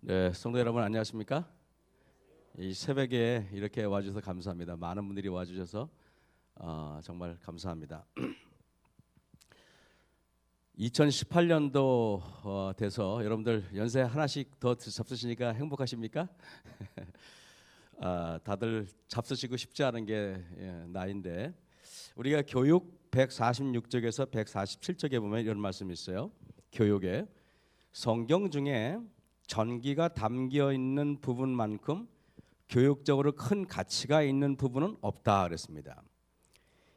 네, 성도 여러분 안녕하십니까? 이 새벽에 이렇게 와주셔서 감사합니다. 많은 분들이 와주셔서 정말 감사합니다. 2018년도 돼서 여러분들 연세 하나씩 더 잡수시니까 행복하십니까? 다들 잡수시고 싶지 않은 게 나인데 우리가 교육 146쪽에서 147쪽에 보면 이런 말씀이 있어요. 교육에 성경 중에 전기가 담겨 있는 부분만큼 교육적으로 큰 가치가 있는 부분은 없다 그랬습니다.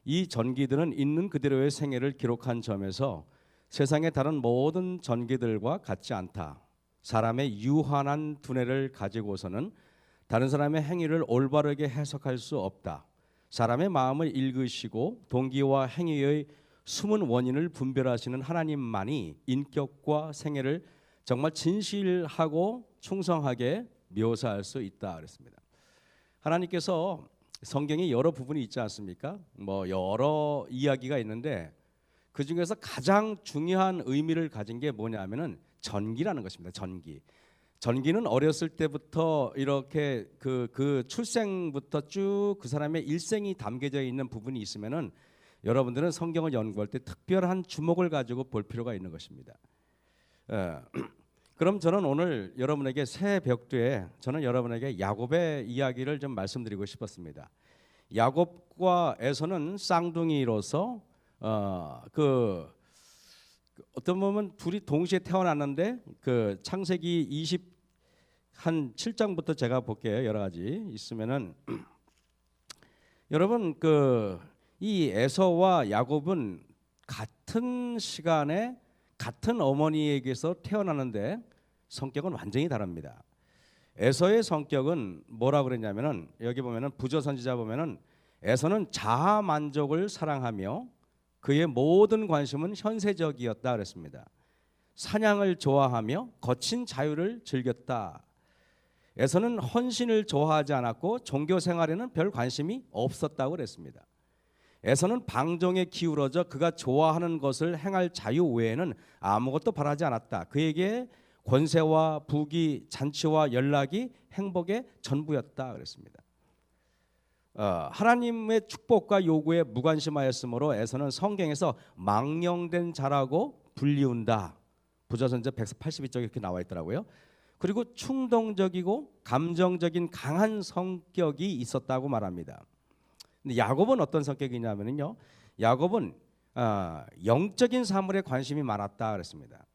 이 전기들은 있는 그대로의 생애를 기록한 점에서 세상의 다른 모든 전기들과 같지 않다. 사람의 유한한 두뇌를 가지고서는 다른 사람의 행위를 올바르게 해석할 수 없다. 사람의 마음을 읽으시고 동기와 행위의 숨은 원인을 분별하시는 하나님만이 인격과 생애를 정말 진실하고 충성하게 묘사할 수 있다 그랬습니다. 하나님께서 성경에 여러 부분이 있지 않습니까? 여러 이야기가 있는데 그 중에서 가장 중요한 의미를 가진 게 뭐냐면은 전기라는 것입니다. 전기. 전기는 어렸을 때부터 이렇게 그 출생부터 쭉 그 사람의 일생이 담겨져 있는 부분이 있으면은 여러분들은 성경을 연구할 때 특별한 주목을 가지고 볼 필요가 있는 것입니다. 그럼 저는 오늘 여러분에게 새 벽두에 저는 여러분에게 야곱의 이야기를 좀 말씀드리고 싶었습니다. 야곱과 에서는 쌍둥이로서 어떤 보면 둘이 동시에 태어났는데 그 창세기 27장부터 제가 볼게요. 여러 가지 있으면은 여러분 이 에서와 야곱은 같은 시간에 같은 어머니에게서 태어나는데 성격은 완전히 다릅니다. 에서의 성격은 뭐라 그랬냐면은 여기 보면은 부조 선지자 보면은 에서는 자아 만족을 사랑하며 그의 모든 관심은 현세적이었다 그랬습니다. 사냥을 좋아하며 거친 자유를 즐겼다. 에서는 헌신을 좋아하지 않았고 종교 생활에는 별 관심이 없었다고 그랬습니다. 에서는 방종에 기울어져 그가 좋아하는 것을 행할 자유 외에는 아무것도 바라지 않았다. 그에게 권세와 부귀, 잔치와 연락이 행복의 전부였다 그랬습니다. 하나님의 축복과 요구에 무관심하였으므로 에서는 성경에서 망령된 자라고 불리운다. 부조선지자 182쪽에 이렇게 나와 있더라고요. 그리고 충동적이고 감정적인 강한 성격이 있었다고 말합니다. 근데 야곱은 어떤 성격이냐면요. 야곱은 영적인 사물에 관심이 많았다 그랬습니다.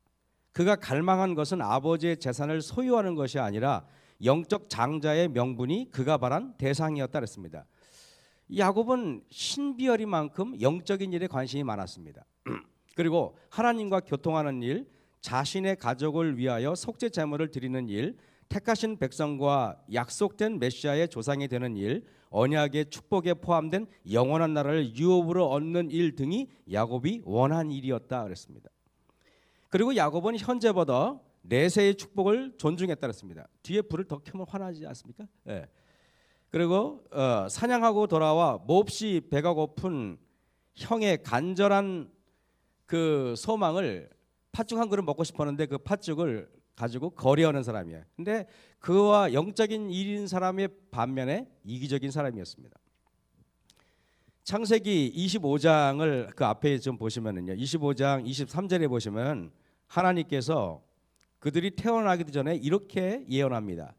그가 갈망한 것은 아버지의 재산을 소유하는 것이 아니라 영적 장자의 명분이 그가 바란 대상이었다 그랬습니다. 야곱은 신비어리만큼 영적인 일에 관심이 많았습니다. 그리고 하나님과 교통하는 일, 자신의 가족을 위하여 속죄 제물을 드리는 일, 택하신 백성과 약속된 메시아의 조상이 되는 일, 언약의 축복에 포함된 영원한 나라를 유업으로 얻는 일 등이 야곱이 원한 일이었다 그랬습니다. 그리고 야곱은 현재보다 내세의 축복을 존중했다 그랬습니다. 뒤에 불을 더 켜면 화나지 않습니까? 네. 그리고 사냥하고 돌아와 몹시 배가 고픈 형의 간절한 그 소망을 팥죽 한 그릇 먹고 싶었는데 그 팥죽을 가지고 거래하는 사람이에요. 근데 그와 영적인 일인 사람의 반면에 이기적인 사람이었습니다. 창세기 25장을 그 앞에 좀 보시면은요. 25장 23절에 보시면 하나님께서 그들이 태어나기도 전에 이렇게 예언합니다.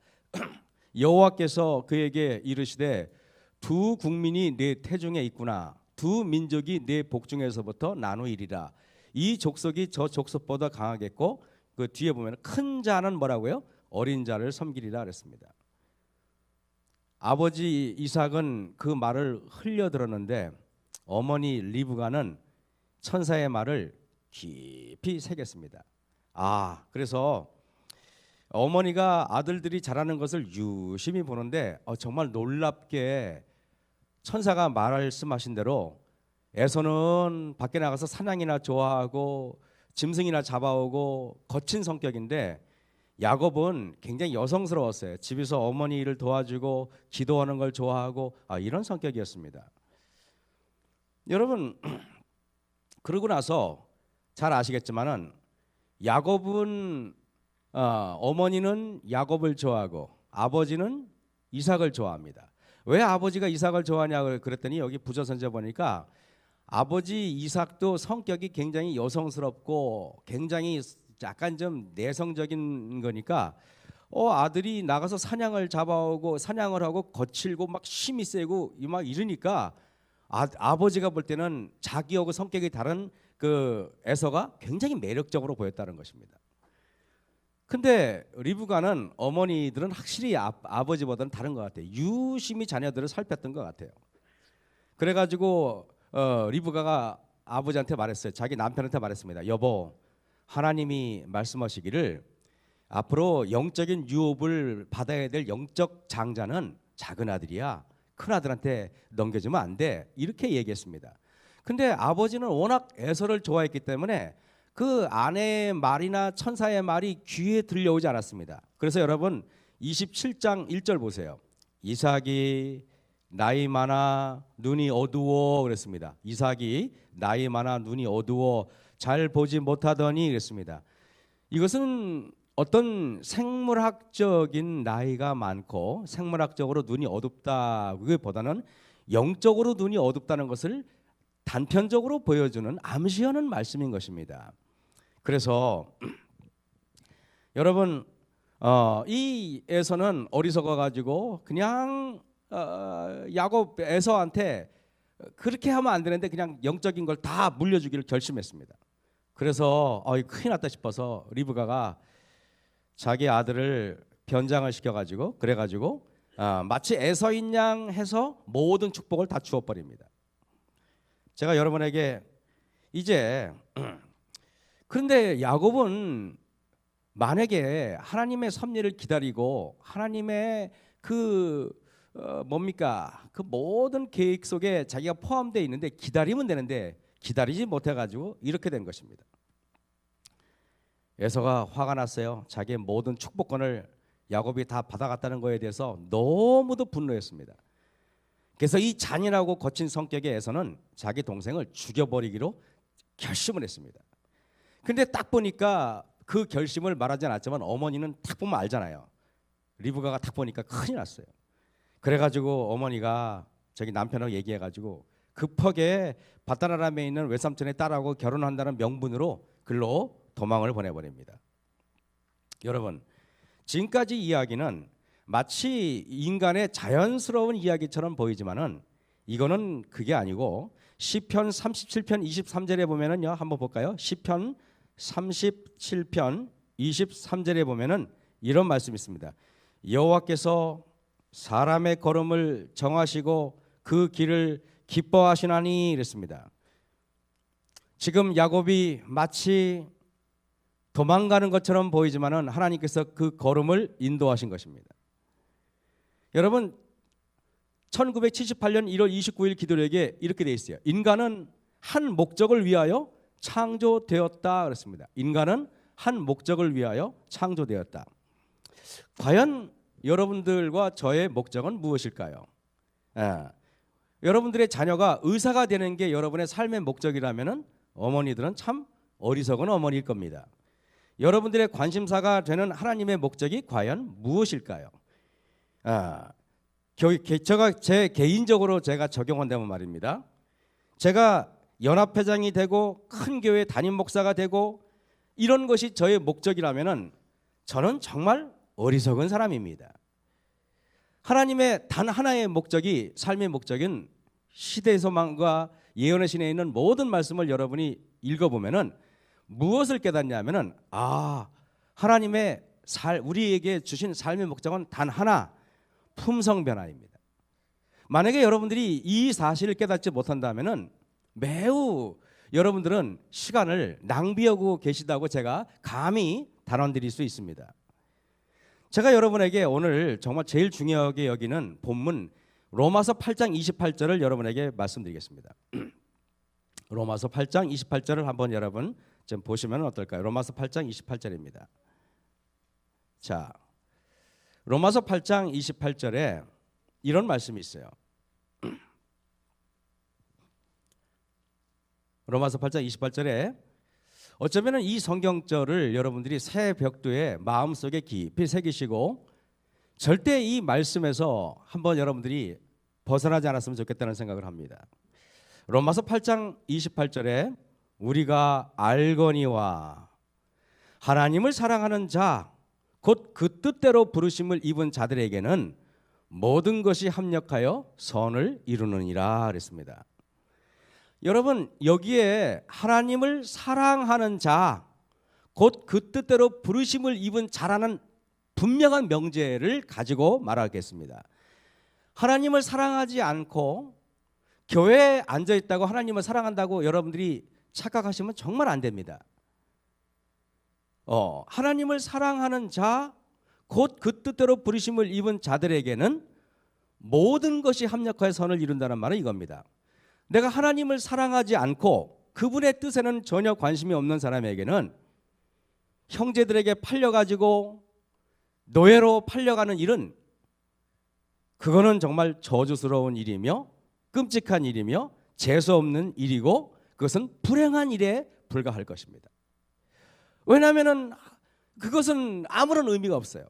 여호와께서 그에게 이르시되 두 국민이 네 태중에 있구나. 두 민족이 네 복중에서부터 나누이리라. 이 족속이 저 족속보다 강하겠고 그 뒤에 보면 큰 자는 뭐라고요? 어린 자를 섬기리라 그랬습니다. 아버지 이삭은 그 말을 흘려 들었는데 어머니 리브가는 천사의 말을 깊이 새겼습니다. 그래서 어머니가 아들들이 잘하는 것을 유심히 보는데 정말 놀랍게 천사가 말씀하신 대로 에서는 밖에 나가서 사냥이나 좋아하고 짐승이나 잡아오고 거친 성격인데 야곱은 굉장히 여성스러웠어요. 집에서 어머니 일을 도와주고 기도하는 걸 좋아하고 이런 성격이었습니다. 여러분 그러고 나서 잘 아시겠지만은 야곱은 어머니는 야곱을 좋아하고 아버지는 이삭을 좋아합니다. 왜 아버지가 이삭을 좋아하냐고 그랬더니 여기 부조선제 보니까 아버지 이삭도 성격이 굉장히 여성스럽고 굉장히 약간 좀 내성적인 거니까 아들이 나가서 사냥을 잡아오고 사냥을 하고 거칠고 막 힘이 세고 막 이러니까 아버지가 볼 때는 자기하고 성격이 다른 그 에서가 굉장히 매력적으로 보였다는 것입니다. 근데 리브가는 어머니들은 확실히 아버지보다는 다른 것 같아요. 유심히 자녀들을 살폈던 것 같아요. 그래가지고 리브가가 아버지한테 말했어요. 자기 남편한테 말했습니다. 여보, 하나님이 말씀하시기를 앞으로 영적인 유업을 받아야 될 영적 장자는 작은 아들이야. 큰 아들한테 넘겨주면 안 돼. 이렇게 얘기했습니다. 근데 아버지는 워낙 에서를 좋아했기 때문에 그 아내의 말이나 천사의 말이 귀에 들려오지 않았습니다. 그래서 여러분 27장 1절 보세요. 이삭이 나이 많아 눈이 어두워 그랬습니다. 이삭이 나이 많아 눈이 어두워 잘 보지 못하더니 그랬습니다. 이것은 어떤 생물학적인 나이가 많고 생물학적으로 눈이 어둡다기보다는 영적으로 눈이 어둡다는 것을 단편적으로 보여주는 암시하는 말씀인 것입니다. 그래서 여러분 이 에서는 어리석어 가지고 그냥 야곱 에서한테 그렇게 하면 안 되는데 그냥 영적인 걸 다 물려주기를 결심했습니다. 그래서 큰일 났다 싶어서 리브가가 자기 아들을 변장을 시켜가지고 그래가지고 마치 에서인 양 해서 모든 축복을 다 주어버립니다. 제가 여러분에게 이제 그런데 야곱은 만약에 하나님의 섭리를 기다리고 하나님의 그 뭡니까 그 모든 계획 속에 자기가 포함되어 있는데 기다리면 되는데 기다리지 못해가지고 이렇게 된 것입니다. 에서가 화가 났어요. 자기의 모든 축복권을 야곱이 다 받아갔다는 것에 대해서 너무도 분노했습니다. 그래서 이 잔인하고 거친 성격의 에서는 자기 동생을 죽여버리기로 결심을 했습니다. 근데 딱 보니까 그 결심을 말하지 않았지만 어머니는 딱 보면 알잖아요. 리브가가 딱 보니까 큰일 났어요. 그래가지고 어머니가 저기 남편하고 얘기해가지고 급하게 바다나람에 있는 외삼촌의 딸하고 결혼한다는 명분으로 글로 도망을 보내버립니다. 여러분 지금까지 이야기는 마치 인간의 자연스러운 이야기처럼 보이지만은 이거는 그게 아니고 시편 37편 23절에 보면은요 한번 볼까요? 시편 37편 23절에 보면은 이런 말씀이 있습니다. 여호와께서 사람의 걸음을 정하시고 그 길을 기뻐하시나니 이랬습니다. 지금 야곱이 마치 도망가는 것처럼 보이지만은 하나님께서 그 걸음을 인도하신 것입니다. 여러분 1978년 1월 29일 기도력에 이렇게 되어 있어요. 인간은 한 목적을 위하여 창조되었다 그랬습니다. 인간은 한 목적을 위하여 창조되었다. 과연 여러분들과 저의 목적은 무엇일까요? 여러분들의 자녀가 의사가 되는 게 여러분의 삶의 목적이라면은 어머니들은 참 어리석은 어머니일 겁니다. 여러분들의 관심사가 되는 하나님의 목적이 과연 무엇일까요? 제가 제 개인적으로 제가 적용한다면 말입니다. 제가 연합회장이 되고 큰 교회 담임 목사가 되고 이런 것이 저의 목적이라면은 저는 정말 어리석은 사람입니다. 하나님의 단 하나의 목적이 삶의 목적인 시대의 소망과 예언의 신에 있는 모든 말씀을 여러분이 읽어보면은 무엇을 깨닫냐면은 하나님의 우리에게 주신 삶의 목적은 단 하나 품성 변화입니다. 만약에 여러분들이 이 사실을 깨닫지 못한다면은 매우 여러분들은 시간을 낭비하고 계시다고 제가 감히 단언드릴 수 있습니다. 제가 여러분에게 오늘 정말 제일 중요하게 여기는 본문 로마서 8장 28절을 여러분에게 말씀드리겠습니다. 로마서 8장 28절을 한번 여러분 좀 보시면 어떨까요? 로마서 8장 28절입니다. 자, 로마서 8장 28절에 이런 말씀이 있어요. 로마서 8장 28절에 어쩌면 이 성경절을 여러분들이 새 벽두에 마음속에 깊이 새기시고 절대 이 말씀에서 한번 여러분들이 벗어나지 않았으면 좋겠다는 생각을 합니다. 로마서 8장 28절에 우리가 알거니와 하나님을 사랑하는 자 곧 그 뜻대로 부르심을 입은 자들에게는 모든 것이 합력하여 선을 이루느니라 그랬습니다. 여러분, 여기에 하나님을 사랑하는 자 곧 그 뜻대로 부르심을 입은 자라는 분명한 명제를 가지고 말하겠습니다. 하나님을 사랑하지 않고 교회에 앉아 있다고 하나님을 사랑한다고 여러분들이 착각하시면 정말 안 됩니다. 하나님을 사랑하는 자 곧 그 뜻대로 부르심을 입은 자들에게는 모든 것이 합력하여 선을 이룬다는 말은 이겁니다. 내가 하나님을 사랑하지 않고 그분의 뜻에는 전혀 관심이 없는 사람에게는 형제들에게 팔려가지고 노예로 팔려가는 일은 그거는 정말 저주스러운 일이며 끔찍한 일이며 재수없는 일이고 그것은 불행한 일에 불과할 것입니다. 왜냐하면 그것은 아무런 의미가 없어요.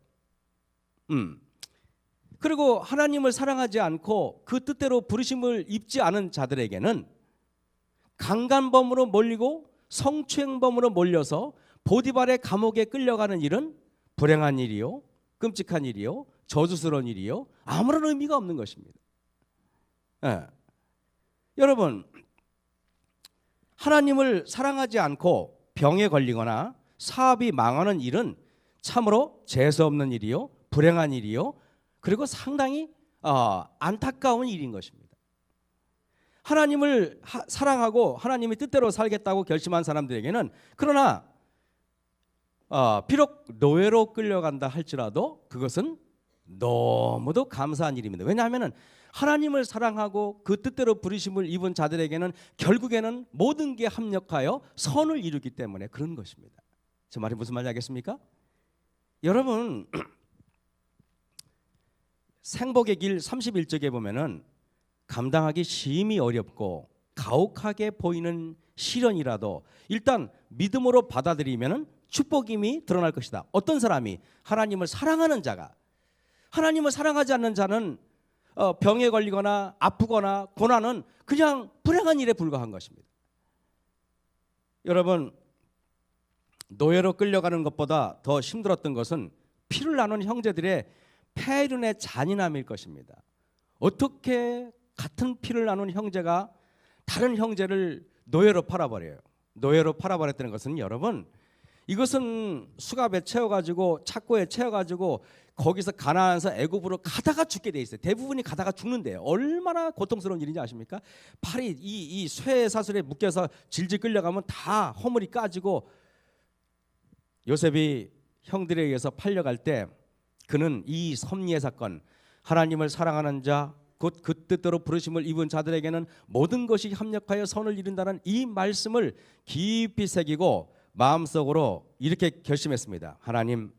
그리고 하나님을 사랑하지 않고 그 뜻대로 부르심을 입지 않은 자들에게는 강간범으로 몰리고 성추행범으로 몰려서 보디발의 감옥에 끌려가는 일은 불행한 일이요, 끔찍한 일이요, 저주스러운 일이요, 아무런 의미가 없는 것입니다. 여러분, 하나님을 사랑하지 않고 병에 걸리거나 사업이 망하는 일은 참으로 재수없는 일이요, 불행한 일이요, 그리고 상당히 안타까운 일인 것입니다. 하나님을 사랑하고 하나님의 뜻대로 살겠다고 결심한 사람들에게는 그러나 비록 노예로 끌려간다 할지라도 그것은 너무도 감사한 일입니다. 왜냐하면 하나님을 사랑하고 그 뜻대로 부르심을 입은 자들에게는 결국에는 모든 게 합력하여 선을 이루기 때문에 그런 것입니다. 저 말이 무슨 말인지 알겠습니까? 여러분, 생복의 길 31쪽에 보면은 감당하기 심히 어렵고 가혹하게 보이는 시련이라도 일단 믿음으로 받아들이면은 축복임이 드러날 것이다. 어떤 사람이 하나님을 사랑하는 자가, 하나님을 사랑하지 않는 자는 병에 걸리거나 아프거나 고난은 그냥 불행한 일에 불과한 것입니다. 여러분, 노예로 끌려가는 것보다 더 힘들었던 것은 피를 나눈 형제들의 폐륜의 잔인함일 것입니다. 어떻게 같은 피를 나눈 형제가 다른 형제를 노예로 팔아버려요? 노예로 팔아버렸다는 것은 여러분, 이것은 수갑에 채워가지고 착고에 채워가지고 거기서 가나안에서 애굽으로 가다가 죽게 돼 있어요. 대부분이 가다가 죽는데요. 얼마나 고통스러운 일인지 아십니까? 팔이 이 쇠사슬에 묶여서 질질 끌려가면 다 허물이 까지고, 요셉이 형들에 의해서 팔려갈 때 그는 이 섭리의 사건, 하나님을 사랑하는 자 곧 그 뜻대로 부르심을 입은 자들에게는 모든 것이 합력하여 선을 이룬다는 이 말씀을 깊이 새기고 마음속으로 이렇게 결심했습니다. 하나님,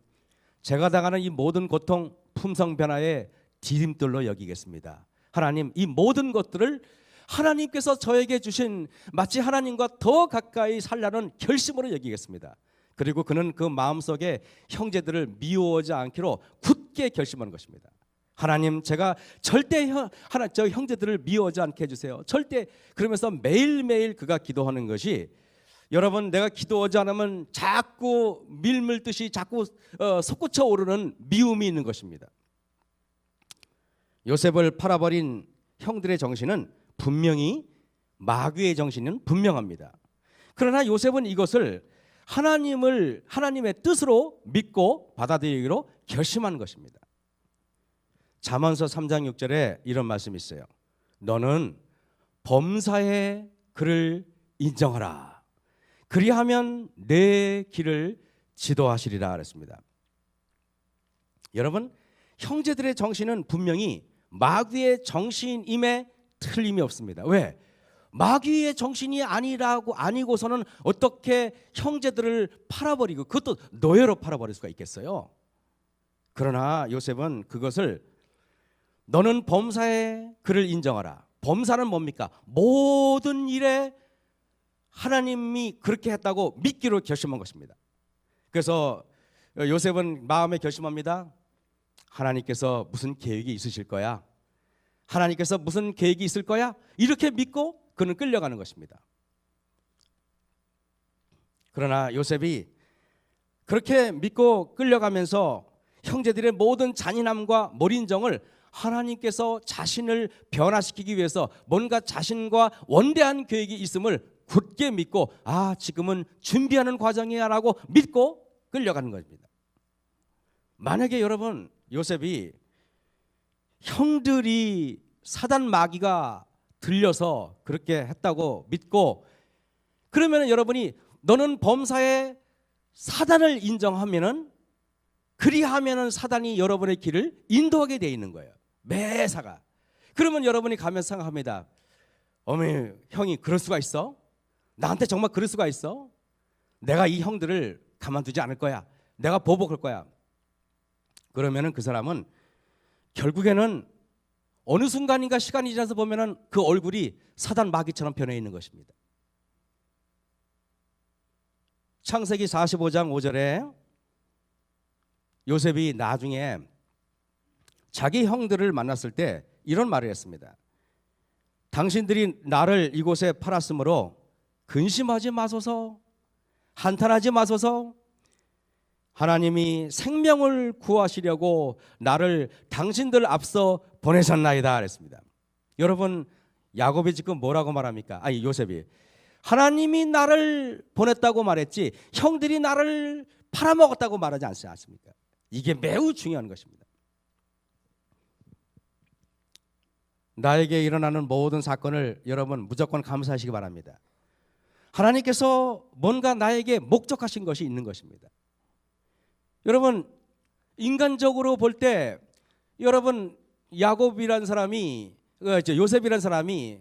제가 당하는 이 모든 고통 품성 변화의 디딤돌로 여기겠습니다. 하나님, 이 모든 것들을 하나님께서 저에게 주신 마치 하나님과 더 가까이 살라는 결심으로 여기겠습니다. 그리고 그는 그 마음속에 형제들을 미워하지 않기로 굳게 결심한 것입니다. 하나님, 제가 절대 저 형제들을 미워하지 않게 해주세요. 절대. 그러면서 매일매일 그가 기도하는 것이, 여러분, 내가 기도하지 않으면 자꾸 밀물듯이 자꾸 솟구쳐 오르는 미움이 있는 것입니다. 요셉을 팔아버린 형들의 정신은 분명히 마귀의 정신은 분명합니다. 그러나 요셉은 이것을 하나님의 뜻으로 믿고 받아들이기로 결심한 것입니다. 잠언서 3장 6절에 이런 말씀이 있어요. 너는 범사의 그를 인정하라. 그리하면 내 길을 지도하시리라 그랬습니다. 여러분, 형제들의 정신은 분명히 마귀의 정신임에 틀림이 없습니다. 왜? 마귀의 정신이 아니고서는 어떻게 형제들을 팔아버리고 그것도 노예로 팔아버릴 수가 있겠어요? 그러나 요셉은 그것을 너는 범사에 그를 인정하라. 범사는 뭡니까? 모든 일에 하나님이 그렇게 했다고 믿기로 결심한 것입니다. 그래서 요셉은 마음에 결심합니다. 하나님께서 무슨 계획이 있으실 거야. 하나님께서 무슨 계획이 있을 거야. 이렇게 믿고 그는 끌려가는 것입니다. 그러나 요셉이 그렇게 믿고 끌려가면서 형제들의 모든 잔인함과 몰인정을 하나님께서 자신을 변화시키기 위해서 뭔가 자신과 원대한 계획이 있음을 굳게 믿고 지금은 준비하는 과정이야 라고 믿고 끌려가는 겁니다. 만약에 여러분 요셉이 형들이 사단 마귀가 들려서 그렇게 했다고 믿고 그러면 여러분이 너는 범사에 사단을 인정하면은 그리하면은 사단이 여러분의 길을 인도하게 돼 있는 거예요. 매사가. 그러면 여러분이 가면서 생각합니다. 어머 형이 그럴 수가 있어? 나한테 정말 그럴 수가 있어? 내가 이 형들을 가만두지 않을 거야. 내가 보복할 거야. 그러면은 그 사람은 결국에는 어느 순간인가 시간이 지나서 보면은 그 얼굴이 사단 마귀처럼 변해 있는 것입니다. 창세기 45장 5절에 요셉이 나중에 자기 형들을 만났을 때 이런 말을 했습니다. 당신들이 나를 이곳에 팔았으므로 근심하지 마소서, 한탄하지 마소서. 하나님이 생명을 구하시려고 나를 당신들 앞서 보내셨나이다 그랬습니다. 여러분 야곱이 지금 뭐라고 말합니까? 요셉이 하나님이 나를 보냈다고 말했지 형들이 나를 팔아먹었다고 말하지 않습니까? 이게 매우 중요한 것입니다. 나에게 일어나는 모든 사건을 여러분 무조건 감사하시기 바랍니다. 하나님께서 뭔가 나에게 목적하신 것이 있는 것입니다. 여러분 인간적으로 볼 때 여러분 야곱이라는 사람이 요셉이라는 사람이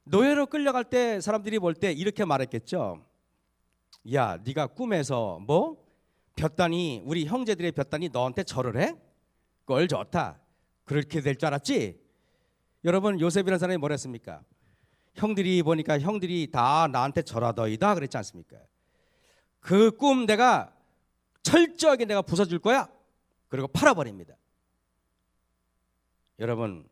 노예로 끌려갈 때 사람들이 볼 때 이렇게 말했겠죠. 야 네가 꿈에서 볕단이 우리 형제들의 볕단이 너한테 절을 해? 꼴 좋다. 그렇게 될 줄 알았지? 여러분 요셉이라는 사람이 뭐라 했습니까? 형들이 보니까 형들이 다 나한테 절하더이다 그랬지 않습니까? 그 꿈 내가 철저하게 내가 부숴줄 거야. 그리고 팔아버립니다. 여러분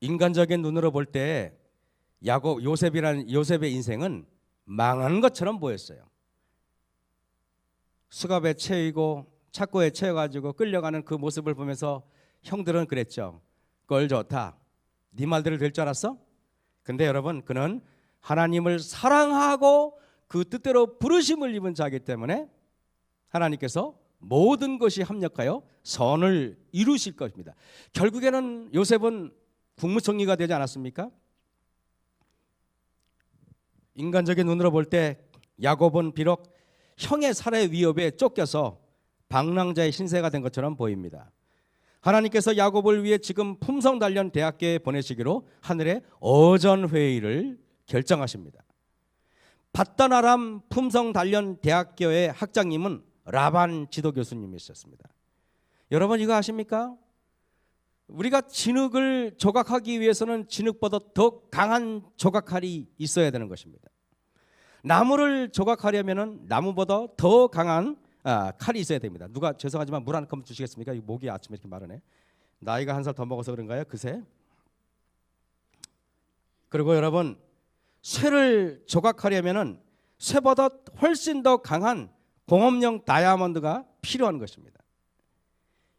인간적인 눈으로 볼 때 요셉의 인생은 망한 것처럼 보였어요. 수갑에 채이고 착고에 채여가지고 끌려가는 그 모습을 보면서 형들은 그랬죠. 꼴 좋다. 네 말대로 될 줄 알았어? 근데 여러분 그는 하나님을 사랑하고 그 뜻대로 부르심을 입은 자이기 때문에 하나님께서 모든 것이 합력하여 선을 이루실 것입니다. 결국에는 요셉은 국무총리가 되지 않았습니까? 인간적인 눈으로 볼 때 야곱은 비록 형의 살해 위협에 쫓겨서 방랑자의 신세가 된 것처럼 보입니다. 하나님께서 야곱을 위해 지금 품성단련 대학교에 보내시기로 하늘의 어전회의를 결정하십니다. 밧단 아람 품성단련 대학교의 학장님은 라반 지도 교수님이셨습니다. 여러분 이거 아십니까? 우리가 진흙을 조각하기 위해서는 진흙보다 더 강한 조각칼이 있어야 되는 것입니다. 나무를 조각하려면 나무보다 더 강한 칼이 있어야 됩니다. 누가 죄송하지만 물 한 컵 주시겠습니까? 목이 아침에 이렇게 마르네. 나이가 한 살 더 먹어서 그런가요? 그새? 그리고 여러분 쇠를 조각하려면 쇠보다 훨씬 더 강한 공업용 다이아몬드가 필요한 것입니다.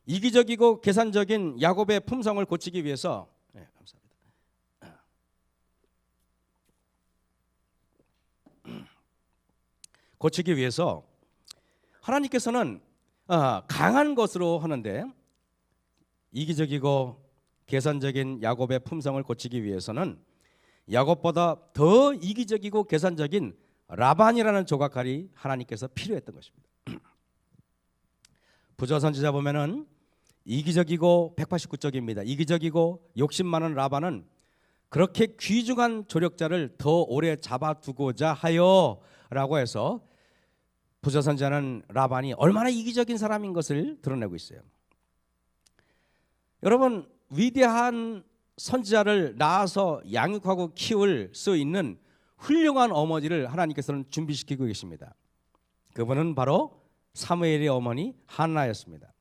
이기적이고 계산적인 야곱의 품성을 고치기 위해서 감사합니다. 고치기 위해서 하나님께서는 강한 것으로 하는데 이기적이고 계산적인 야곱의 품성을 고치기 위해서는 야곱보다 더 이기적이고 계산적인 라반이라는 조각칼이 하나님께서 필요했던 것입니다. 부조 선지자 보면은 이기적이고 189쪽입니다. 이기적이고 욕심 많은 라반은 그렇게 귀중한 조력자를 더 오래 잡아두고자 하여라고 해서 부조 선지자는 라반이 얼마나 이기적인 사람인 것을 드러내고 있어요. 여러분 위대한 선지자를 낳아서 양육하고 키울 수 있는 훌륭한 어머니를 하나님께서는 준비시키고 계십니다. 그분은 바로 사무엘의 어머니 한나였습니다.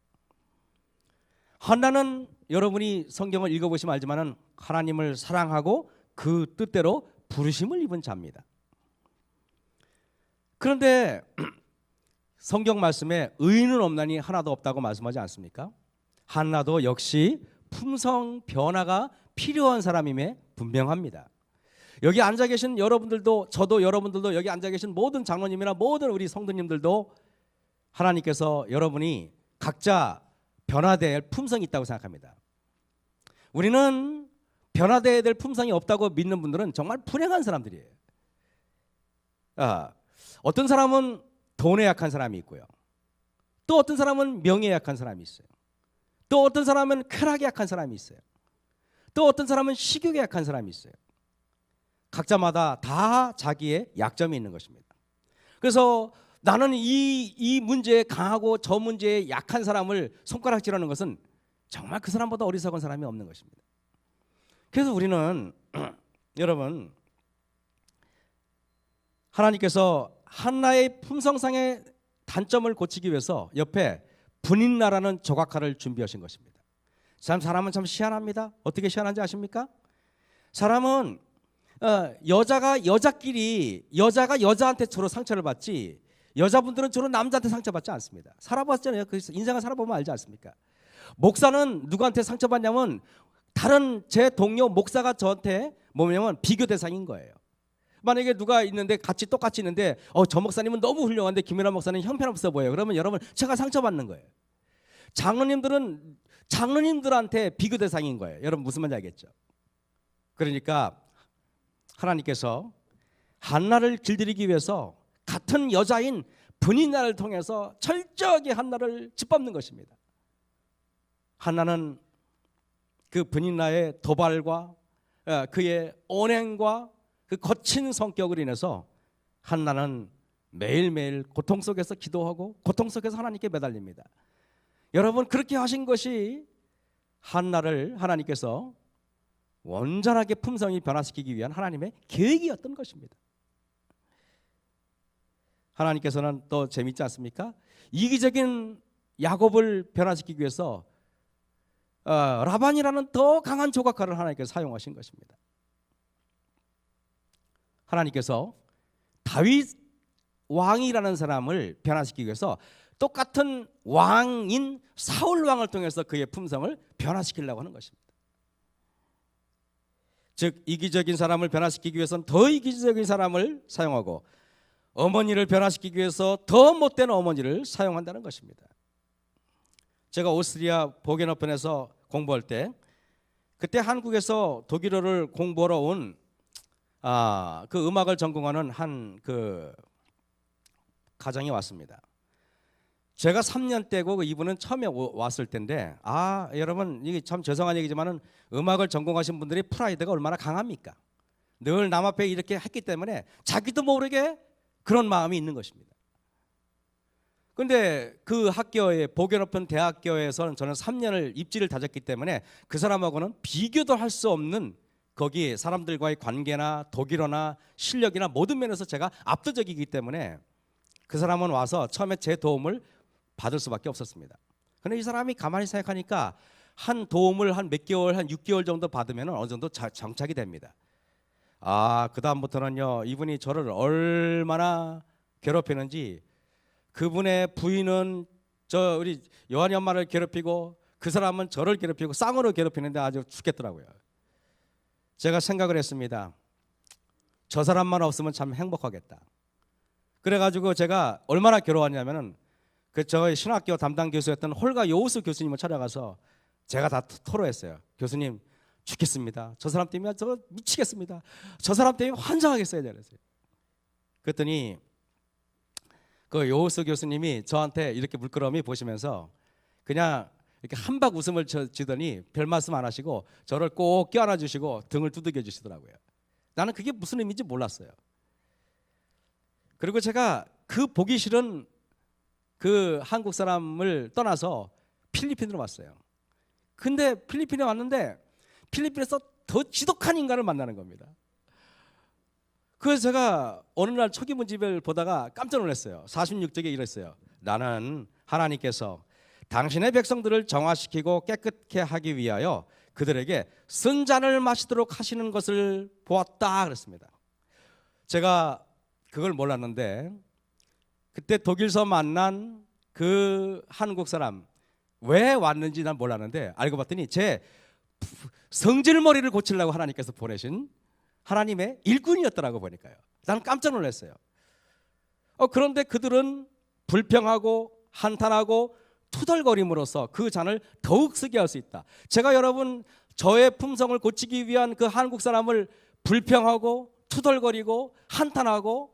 한나는 여러분이 성경을 읽어보시면 알지만은 하나님을 사랑하고 그 뜻대로 부르심을 입은 자입니다. 그런데 성경 말씀에 의인은 없나니 하나도 없다고 말씀하지 않습니까? 한나도 역시 품성 변화가 필요한 사람임에 분명합니다. 여기 앉아 계신 여러분들도, 저도, 여러분들도, 여기 앉아 계신 모든 장로님이나 모든 우리 성도님들도 하나님께서 여러분이 각자 변화될 품성이 있다고 생각합니다. 우리는 변화되어야 될 품성이 없다고 믿는 분들은 정말 불행한 사람들이에요. 어떤 사람은 돈에 약한 사람이 있고요. 또 어떤 사람은 명예에 약한 사람이 있어요. 또 어떤 사람은 쾌락에 약한 사람이 있어요. 또 어떤 사람은 식욕에 약한 사람이 있어요. 각자마다 다 자기의 약점이 있는 것입니다. 그래서 나는 이 문제에 강하고 저 문제에 약한 사람을 손가락질하는 것은 정말 그 사람보다 어리석은 사람이 없는 것입니다. 그래서 우리는 여러분, 하나님께서 한나의 품성상의 단점을 고치기 위해서 옆에 분인나라는 조각칼을 준비하신 것입니다. 사람은 참 희한합니다. 어떻게 희한한지 아십니까? 사람은 여자가 여자한테 주로 상처를 받지, 여자분들은 주로 남자한테 상처받지 않습니다. 살아봤잖아요. 그 인생을 살아보면 알지 않습니까? 목사는 누구한테 상처받냐면 다른 제 동료 목사가 저한테 뭐냐면 비교 대상인 거예요. 만약에 누가 있는데 똑같이 있는데 저 목사님은 너무 훌륭한데 김연아 목사는 형편없어 보여요. 그러면 여러분 제가 상처받는 거예요. 장로님들은 장로님들한테 비교 대상인 거예요. 여러분 무슨 말인지 알겠죠? 그러니까 하나님께서 한나를 길들이기 위해서 같은 여자인 분인나를 통해서 철저하게 한나를 짓밟는 것입니다. 한나는 그 분인나의 도발과 그의 언행과 그 거친 성격을 인해서 한나는 매일매일 고통 속에서 기도하고 고통 속에서 하나님께 매달립니다. 여러분, 그렇게 하신 것이 한나를 하나님께서 온전하게 품성이 변화시키기 위한 하나님의 계획이었던 것입니다. 하나님께서는 또 재밌지 않습니까? 이기적인 야곱을 변화시키기 위해서 라반이라는 더 강한 조각칼을 하나님께서 사용하신 것입니다. 하나님께서 다윗 왕이라는 사람을 변화시키기 위해서 똑같은 왕인 사울 왕을 통해서 그의 품성을 변화시키려고 하는 것입니다. 즉 이기적인 사람을 변화시키기 위해서는 더 이기적인 사람을 사용하고 어머니를 변화시키기 위해서 더 못된 어머니를 사용한다는 것입니다. 제가 오스트리아 보겐호펜에서 공부할 때 그때 한국에서 독일어를 공부하러 온 그 음악을 전공하는 한 그 가정이 왔습니다. 제가 3년 때고 이분은 처음에 왔을 때인데 여러분 이게 참 죄송한 얘기지만은 음악을 전공하신 분들이 프라이드가 얼마나 강합니까? 늘 남 앞에 이렇게 했기 때문에 자기도 모르게 그런 마음이 있는 것입니다. 그런데 그 학교에 보겐호펜 대학교에서는 저는 3년을 입지를 다졌기 때문에 그 사람하고는 비교도 할 수 없는 거기 사람들과의 관계나 독일어나 실력이나 모든 면에서 제가 압도적이기 때문에 그 사람은 와서 처음에 제 도움을 받을 수밖에 없었습니다. 그런데 이 사람이 가만히 생각하니까 한 도움을 한 몇 개월, 한 6개월 정도 받으면 어느 정도 정착이 됩니다. 그 다음부터는요, 이분이 저를 얼마나 괴롭히는지, 그분의 부인은 우리 요한이 엄마를 괴롭히고 그 사람은 저를 괴롭히고 쌍으로 괴롭히는데 아주 죽겠더라고요. 제가 생각을 했습니다. 저 사람만 없으면 참 행복하겠다. 그래가지고 제가 얼마나 괴로웠냐면은 저희 신학교 담당 교수였던 홀가 요우스 교수님을 찾아가서 제가 다 토로했어요. 교수님 죽겠습니다. 저 사람 때문에 저 미치겠습니다. 저 사람 때문에 환장하겠어요. 그랬어요. 그랬더니 그 요우스 교수님이 저한테 이렇게 물끄러미 보시면서 그냥 이렇게 한박 웃음을 지더니 별 말씀 안 하시고 저를 꼭 껴안아 주시고 등을 두들겨 주시더라고요. 나는 그게 무슨 의미인지 몰랐어요. 그리고 제가 그 보기 싫은 그 한국 사람을 떠나서 필리핀으로 왔어요. 근데 필리핀에 왔는데 필리핀에서 더 지독한 인간을 만나는 겁니다. 그래서 제가 어느 날 초기문집을 보다가 깜짝 놀랐어요. 46쪽에 이랬어요. 나는 하나님께서 당신의 백성들을 정화시키고 깨끗게 하기 위하여 그들에게 쓴 잔을 마시도록 하시는 것을 보았다 그랬습니다. 제가 그걸 몰랐는데 그때 독일서 만난 그 한국 사람 왜 왔는지 난 몰랐는데 알고 봤더니 제 성질머리를 고치려고 하나님께서 보내신 하나님의 일꾼이었더라고 보니까요. 나는 깜짝 놀랐어요. 그런데 그들은 불평하고 한탄하고 투덜거림으로써 그 잔을 더욱 쓰게 할 수 있다. 제가 여러분 저의 품성을 고치기 위한 그 한국 사람을 불평하고 투덜거리고 한탄하고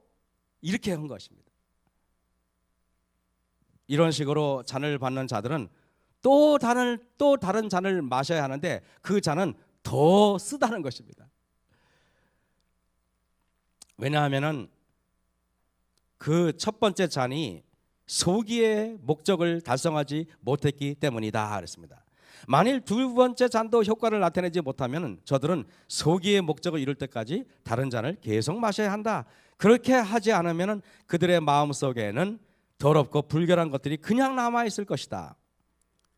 이렇게 한 것입니다. 이런 식으로 잔을 받는 자들은 또 다른 잔을 마셔야 하는데 그 잔은 더 쓰다는 것입니다. 왜냐하면 그 첫 번째 잔이 소기의 목적을 달성하지 못했기 때문이다 그랬습니다. 만일 두 번째 잔도 효과를 나타내지 못하면 저들은 소기의 목적을 이룰 때까지 다른 잔을 계속 마셔야 한다. 그렇게 하지 않으면 그들의 마음속에는 더럽고 불결한 것들이 그냥 남아있을 것이다.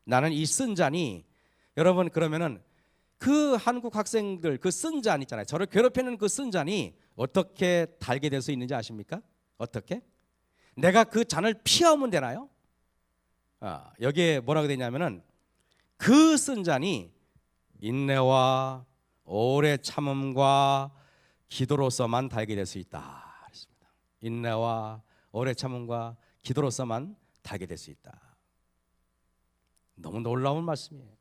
나는 이 쓴 잔이 여러분 그러면은 그 한국 학생들 그 쓴 잔 있잖아요. 저를 괴롭히는 그 쓴 잔이 어떻게 달게 될 수 있는지 아십니까? 어떻게? 내가 그 잔을 피하면 되나요? 여기에 뭐라고 되냐면은 그 쓴 잔이 인내와 오래 참음과 기도로서만 달게 될 수 있다. 그렇습니다. 인내와 오래 참음과 기도로서만 달게 될 수 있다. 너무 놀라운 말씀이에요.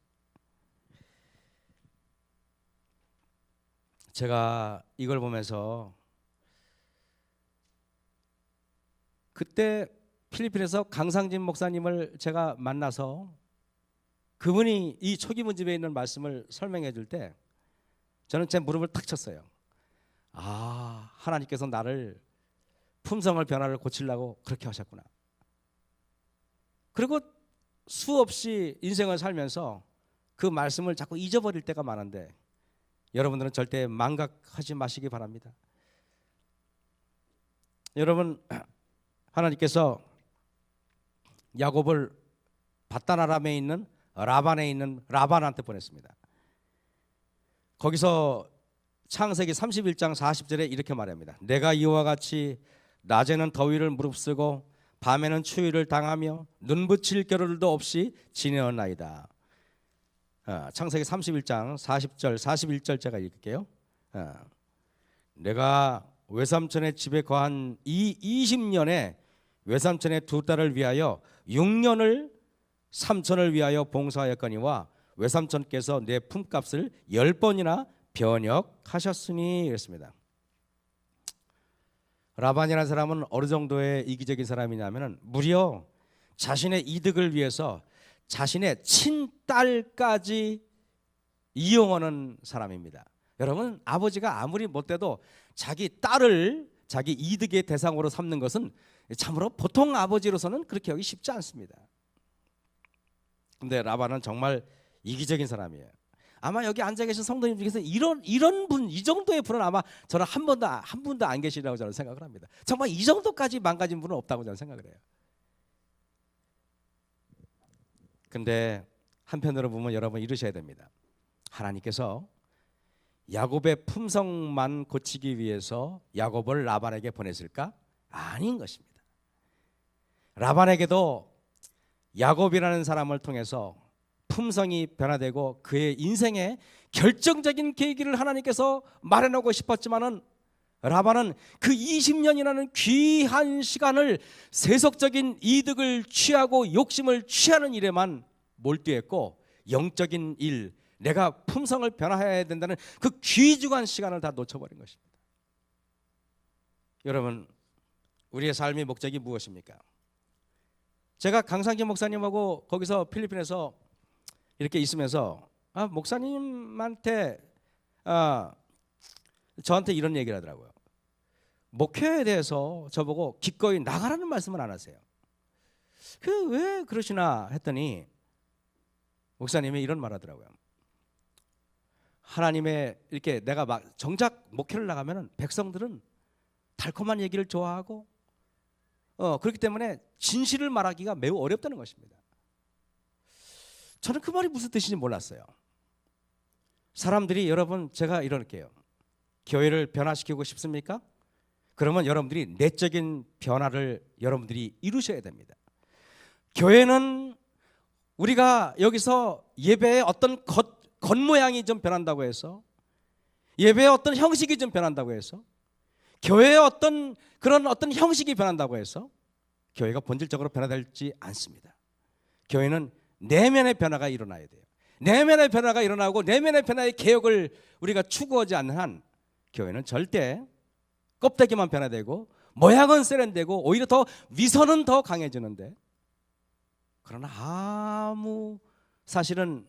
제가 이걸 보면서 그때 필리핀에서 강상진 목사님을 제가 만나서 그분이 이 초기문집에 있는 말씀을 설명해 줄 때 저는 제 무릎을 탁 쳤어요. 하나님께서 나를 품성을 변화를 고치려고 그렇게 하셨구나. 그리고 수없이 인생을 살면서 그 말씀을 자꾸 잊어버릴 때가 많은데 여러분들은 절대 망각하지 마시기 바랍니다. 여러분 하나님께서 야곱을 바단 아람에 있는 라반에 있는 라반한테 보냈습니다. 거기서 창세기 31장 40절에 이렇게 말합니다. 내가 이와 같이 낮에는 더위를 무릅쓰고 밤에는 추위를 당하며 눈 붙일 겨를도 없이 지내었나이다. 창세기 31장 40절 41절 제가 읽을게요. 내가 외삼촌의 집에 거한 이 20년에 외삼촌의 두 딸을 위하여 6년을 삼촌을 위하여 봉사하였거니와 외삼촌께서 내 품값을 10번이나 변역하셨으니 그랬습니다. 라반이라는 사람은 어느 정도의 이기적인 사람이냐면 무려 자신의 이득을 위해서 자신의 친딸까지 이용하는 사람입니다. 여러분 아버지가 아무리 못돼도 자기 딸을 자기 이득의 대상으로 삼는 것은 참으로 보통 아버지로서는 그렇게 하기 쉽지 않습니다. 근데 라반은 정말 이기적인 사람이에요. 아마 여기 앉아 계신 성도님 중에서 이런 분, 이 정도의 분은 아마 저는 한 분도 안 계시라고 저는 생각을 합니다. 정말 이 정도까지 망가진 분은 없다고 저는 생각을 해요. 근데 한편으로 보면 여러분 이러셔야 됩니다. 하나님께서 야곱의 품성만 고치기 위해서 야곱을 라반에게 보냈을까? 아닌 것입니다. 라반에게도 야곱이라는 사람을 통해서 품성이 변화되고 그의 인생에 결정적인 계기를 하나님께서 마련하고 싶었지만은 라반은 그 20년이라는 귀한 시간을 세속적인 이득을 취하고 욕심을 취하는 일에만 몰두했고 영적인 일, 내가 품성을 변화해야 된다는 그 귀중한 시간을 다 놓쳐버린 것입니다. 여러분, 우리의 삶의 목적이 무엇입니까? 제가 강상진 목사님하고 거기서 필리핀에서 이렇게 있으면서 목사님한테 저한테 이런 얘기를 하더라고요. 목회에 대해서 저보고 기꺼이 나가라는 말씀을 안 하세요. 왜 그러시나 했더니 목사님이 이런 말 하더라고요. 하나님의 이렇게 내가 막 정작 목회를 나가면은 백성들은 달콤한 얘기를 좋아하고 그렇기 때문에 진실을 말하기가 매우 어렵다는 것입니다. 저는 그 말이 무슨 뜻인지 몰랐어요. 사람들이 여러분 제가 이럴게요. 교회를 변화시키고 싶습니까? 그러면 여러분들이 내적인 변화를 여러분들이 이루셔야 됩니다. 교회는 우리가 여기서 예배의 어떤 겉모양이 좀 변한다고 해서 예배의 어떤 형식이 좀 변한다고 해서 교회의 어떤 형식이 변한다고 해서 교회가 본질적으로 변화되지 않습니다. 교회는 내면의 변화가 일어나야 돼요. 내면의 변화가 일어나고 내면의 변화의 개혁을 우리가 추구하지 않는 한 교회는 절대 껍데기만 변화되고 모양은 세련되고 오히려 더 위선은 더 강해지는데, 그러나 아무 사실은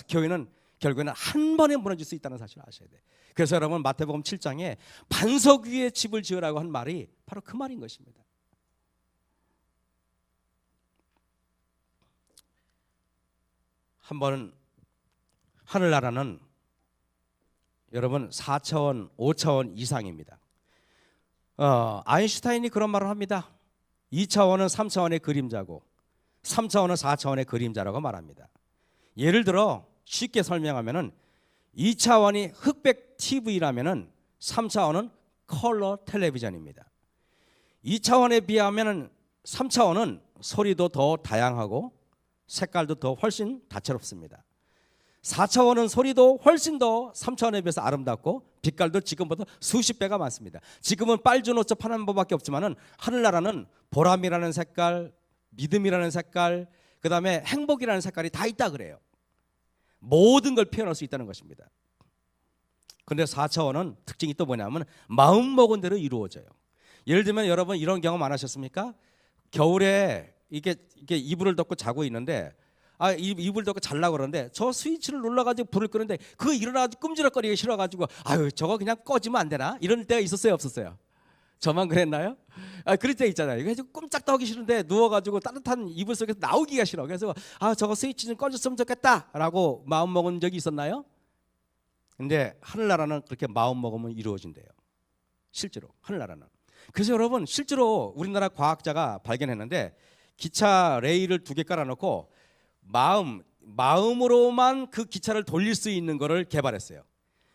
교회는 결국에는 한 번에 무너질 수 있다는 사실을 아셔야 돼요. 그래서 여러분 마태복음 7장에 반석 위에 집을 지으라고 한 말이 바로 그 말인 것입니다. 한번 하늘나라는 여러분 4차원, 5차원 이상입니다. 아인슈타인이 그런 말을 합니다. 2차원은 3차원의 그림자고 3차원은 4차원의 그림자라고 말합니다. 예를 들어 쉽게 설명하면은 2차원이 흑백 TV라면은 3차원은 컬러 텔레비전입니다. 2차원에 비하면은 3차원은 소리도 더 다양하고 색깔도 더 훨씬 다채롭습니다. 4차원은 소리도 훨씬 더 3차원에 비해서 아름답고 빛깔도 지금보다 수십 배가 많습니다. 지금은 빨주노초 파란보밖에 없지만은 하늘나라는 보람이라는 색깔, 믿음이라는 색깔, 그 다음에 행복이라는 색깔이 다 있다 그래요. 모든 걸 표현할 수 있다는 것입니다. 그런데 4차원은 특징이 또 뭐냐면 마음먹은 대로 이루어져요. 예를 들면 여러분 이런 경험 안 하셨습니까? 겨울에 이게 이불을 덮고 자고 있는데 이불 덮고 자려고 그러는데 저 스위치를 눌러가지고 불을 끄는데 그거 일어나가지고 끔지락거리기 싫어가지고 저거 그냥 꺼지면 안 되나? 이런 때가 있었어요, 없었어요? 저만 그랬나요? 그럴 때 있잖아요. 그래서 꼼짝도 하기 싫은데 누워가지고 따뜻한 이불 속에서 나오기가 싫어. 그래서 저거 스위치 좀 꺼졌으면 좋겠다라고 마음먹은 적이 있었나요? 근데 하늘나라는 그렇게 마음먹으면 이루어진대요. 실제로 하늘나라는. 그래서 여러분 실제로 우리나라 과학자가 발견했는데 기차 레일을 2개 깔아놓고 마음으로만 그 기차를 돌릴 수 있는 거를 개발했어요.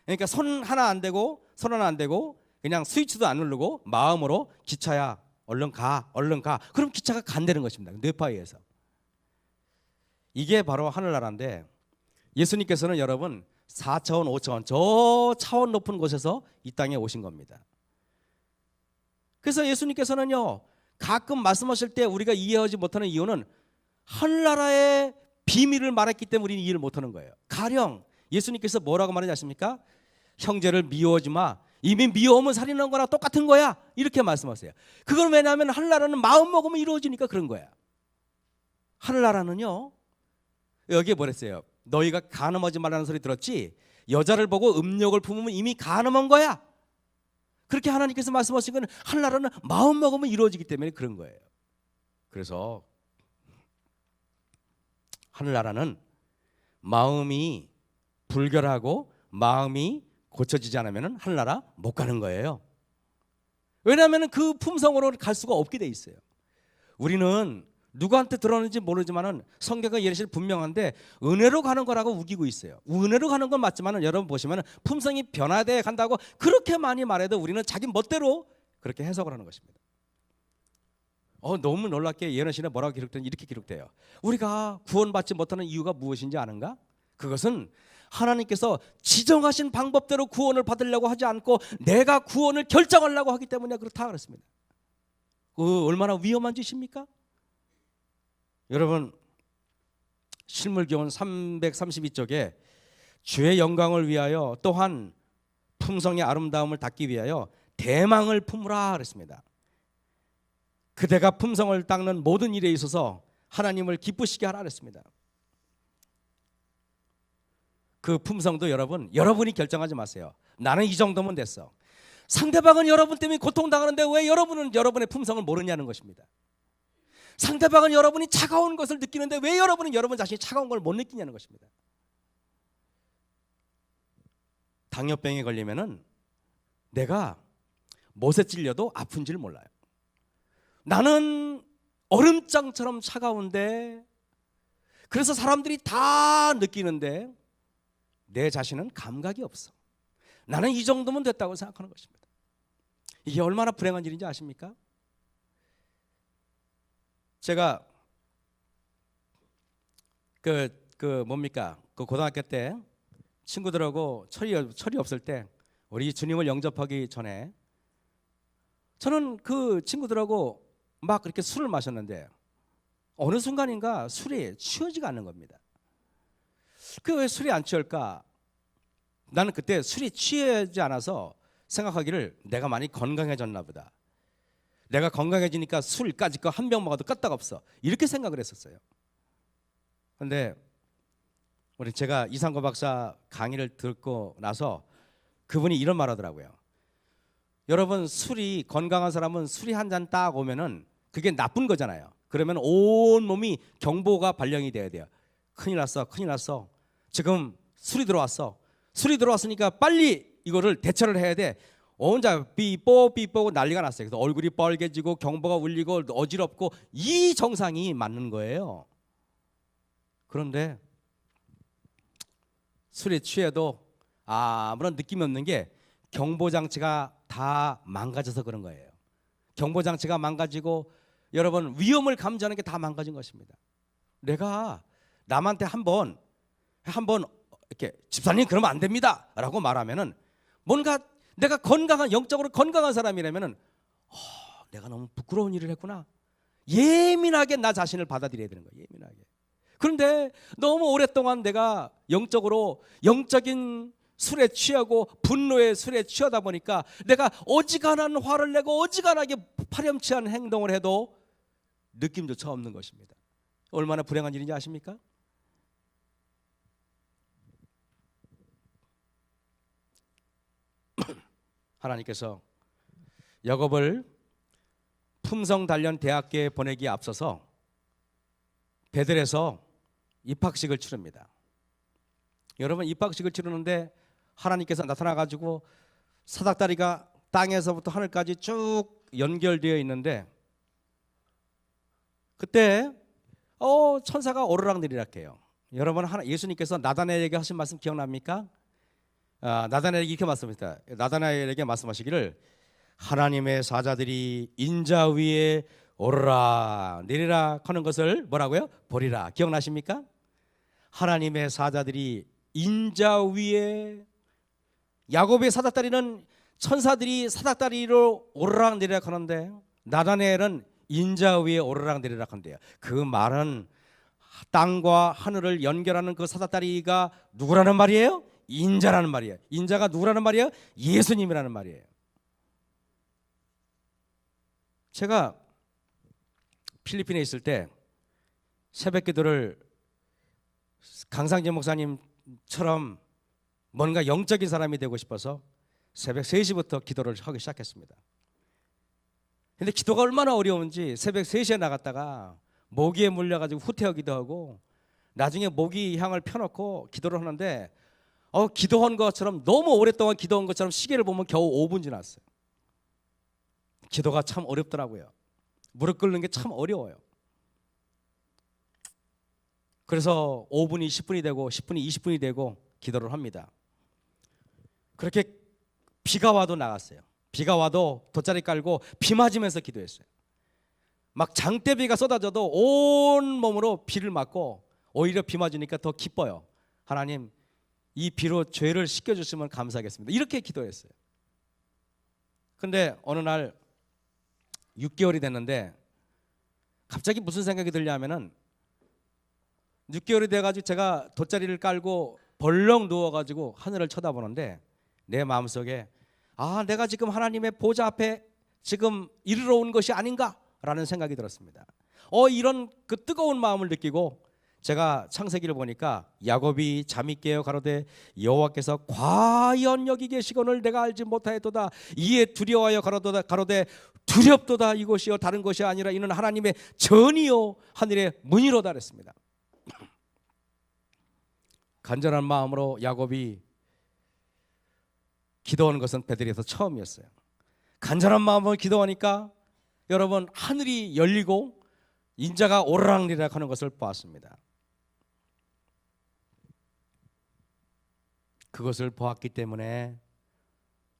그러니까 손 하나 안 대고 그냥 스위치도 안 누르고 마음으로 기차야 얼른 가 그럼 기차가 간다는 것입니다. 뇌파에 의해서. 이게 바로 하늘나라인데 예수님께서는 여러분 4차원 5차원 저 차원 높은 곳에서 이 땅에 오신 겁니다. 그래서 예수님께서는요 가끔 말씀하실 때 우리가 이해하지 못하는 이유는 하늘나라의 비밀을 말했기 때문에 우리는 이해를 못하는 거예요. 가령 예수님께서 뭐라고 말하지 않습니까? 형제를 미워하지 마. 이미 미워하면 살인한 거나 똑같은 거야. 이렇게 말씀하세요. 그건 왜냐하면 하늘나라는 마음 먹으면 이루어지니까 그런 거야. 하늘나라는요 여기에 뭐랬어요? 너희가 간음하지 말라는 소리 들었지? 여자를 보고 음욕을 품으면 이미 간음한 거야. 그렇게 하나님께서 말씀하신 건 하늘나라는 마음 먹으면 이루어지기 때문에 그런 거예요. 그래서 하늘나라는 마음이 불결하고 마음이 고쳐지지 않으면 하늘나라 못 가는 거예요. 왜냐하면 그 품성으로 갈 수가 없게 돼 있어요. 우리는 누구한테 들었는지 모르지만은 성경과 예시는 분명한데 은혜로 가는 거라고 우기고 있어요. 은혜로 가는 건 맞지만은 여러분 보시면은 품성이 변화돼 간다고 그렇게 많이 말해도 우리는 자기 멋대로 그렇게 해석을 하는 것입니다. 너무 놀랍게 예언신에 뭐라고 기록되는지 이렇게 기록돼요. 우리가 구원받지 못하는 이유가 무엇인지 아는가? 그것은 하나님께서 지정하신 방법대로 구원을 받으려고 하지 않고 내가 구원을 결정하려고 하기 때문에 그렇다 그랬습니다. 얼마나 위험한 짓입니까? 여러분 실물교훈 332쪽에 주의 영광을 위하여 또한 품성의 아름다움을 닦기 위하여 대망을 품으라 그랬습니다. 그대가 품성을 닦는 모든 일에 있어서 하나님을 기쁘시게 하라 그랬습니다. 그 품성도 여러분이 결정하지 마세요. 나는 이 정도면 됐어. 상대방은 여러분 때문에 고통당하는데 왜 여러분은 여러분의 품성을 모르냐는 것입니다. 상대방은 여러분이 차가운 것을 느끼는데 왜 여러분은 여러분 자신이 차가운 걸 못 느끼냐는 것입니다. 당뇨병에 걸리면은 내가 못에 찔려도 아픈 줄 몰라요. 나는 얼음장처럼 차가운데, 그래서 사람들이 다 느끼는데 내 자신은 감각이 없어. 나는 이 정도면 됐다고 생각하는 것입니다. 이게 얼마나 불행한 일인지 아십니까? 제가 그 고등학교 때 친구들하고 철이 없을 때, 우리 주님을 영접하기 전에 저는 그 친구들하고 막 그렇게 술을 마셨는데 어느 순간인가 술이 취하지가 않는 겁니다. 그 왜 술이 안 취할까? 나는 그때 술이 취하지 않아서 생각하기를 내가 많이 건강해졌나 보다. 내가 건강해지니까 술까지 거 한 병 먹어도 끄떡 없어. 이렇게 생각을 했었어요. 그런데 우리 제가 이상거 박사 강의를 듣고 나서 그분이 이런 말 하더라고요. 여러분, 술이, 건강한 사람은 술이 한 잔 딱 오면은 그게 나쁜 거잖아요. 그러면 온 몸이 경보가 발령이 돼야 돼요. 큰일 났어, 큰일 났어. 지금 술이 들어왔어. 술이 들어왔으니까 빨리 이거를 대처를 해야 돼. 혼자 삐뽀 난리가 났어요. 그래서 얼굴이 빨개지고 경보가 울리고 어지럽고, 이 정상이 맞는 거예요. 그런데 술에 취해도 아무런 느낌이 없는 게 경보장치가 다 망가져서 그런 거예요. 경보장치가 망가지고 여러분, 위험을 감지하는 게 다 망가진 것입니다. 내가 남한테 한번 이렇게 집사님 그러면 안 됩니다 라고 말하면은, 뭔가 내가 영적으로 건강한 사람이라면은 내가 너무 부끄러운 일을 했구나, 예민하게 나 자신을 받아들여야 되는 거예요. 예민하게. 그런데 너무 오랫동안 내가 영적인 술에 취하고 분노의 술에 취하다 보니까 내가 어지간한 화를 내고 어지간하게 파렴치한 행동을 해도 느낌조차 없는 것입니다. 얼마나 불행한 일인지 아십니까? 하나님께서 야곱을 품성 단련 대학교에 보내기에 앞서서 베들에서 입학식을 치릅니다. 여러분, 입학식을 치르는데 하나님께서 나타나가지고 사닥다리가 땅에서부터 하늘까지 쭉 연결되어 있는데, 그때 천사가 오르락내리락 해요. 여러분, 예수님께서 나다나엘에게 하신 말씀 기억납니까? 나다나엘에게 이렇게 말씀합니다. 나다나엘에게 말씀하시기를, 하나님의 사자들이 인자 위에 오르락 내리락 하는 것을 뭐라고요? 보리라. 기억나십니까? 하나님의 사자들이 인자 위에, 야곱의 사닥다리는 천사들이 사닥다리로 오르락 내리락 하는데 나다나엘은 인자 위에 오르락 내리락 한대요. 그 말은 땅과 하늘을 연결하는 그 사닥다리가 누구라는 말이에요? 인자라는 말이에요. 인자가 누구라는 말이에요? 예수님이라는 말이에요. 제가 필리핀에 있을 때 새벽 기도를 강상재 목사님처럼 뭔가 영적인 사람이 되고 싶어서 새벽 3시부터 기도를 하기 시작했습니다. 근데 기도가 얼마나 어려운지 새벽 3시에 나갔다가 모기에 물려가지고 후퇴하기도 하고, 나중에 모기 향을 펴놓고 기도를 하는데 기도한 것처럼, 너무 오랫동안 기도한 것처럼 시계를 보면 겨우 5분 지났어요. 기도가 참 어렵더라고요. 무릎 꿇는 게 참 어려워요. 그래서 5분이 10분이 되고 10분이 20분이 되고 기도를 합니다. 그렇게 비가 와도 나갔어요. 비가 와도 돗자리 깔고 비 맞으면서 기도했어요. 막 장대비가 쏟아져도 온 몸으로 비를 맞고, 오히려 비 맞으니까 더 기뻐요. 하나님, 이 비로 죄를 씻겨주시면 감사하겠습니다. 이렇게 기도했어요. 근데 어느 날 6개월이 됐는데 갑자기 무슨 생각이 들냐면은, 6개월이 돼가지고 제가 돗자리를 깔고 벌렁 누워가지고 하늘을 쳐다보는데 내 마음속에 내가 지금 하나님의 보좌 앞에 지금 이르러 온 것이 아닌가라는 생각이 들었습니다. 이런 그 뜨거운 마음을 느끼고 제가 창세기를 보니까 야곱이 잠이 깨어 가로되 여호와께서 과연 여기 계시거늘 내가 알지 못하였도다. 이에 두려워하여 가로되 두렵도다. 이곳이요 다른 것이 아니라 이는 하나님의 전이요 하늘의 문이로다 그랬습니다. 간절한 마음으로 야곱이 기도하는 것은 베들에서 처음이었어요. 간절한 마음으로 기도하니까 여러분 하늘이 열리고 인자가 오르락내리락 하는 것을 보았습니다. 그것을 보았기 때문에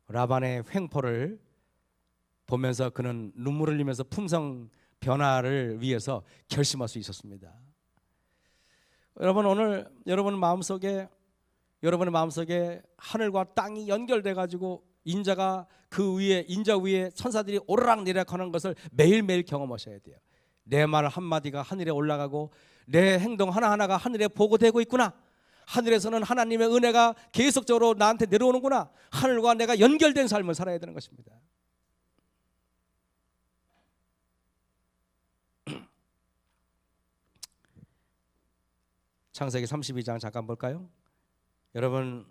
라반의 횡포를 보면서 그는 눈물을 흘리면서 품성 변화를 위해서 결심할 수 있었습니다. 여러분 오늘 여러분의 마음속에 하늘과 땅이 연결돼 가지고 인자가 그 위에 인자 위에 천사들이 오르락내리락 하는 것을 매일매일 경험하셔야 돼요. 내 말 한마디가 하늘에 올라가고 내 행동 하나하나가 하늘에 보고되고 있구나. 하늘에서는 하나님의 은혜가 계속적으로 나한테 내려오는구나. 하늘과 내가 연결된 삶을 살아야 되는 것입니다. 창세기 32장 잠깐 볼까요? 여러분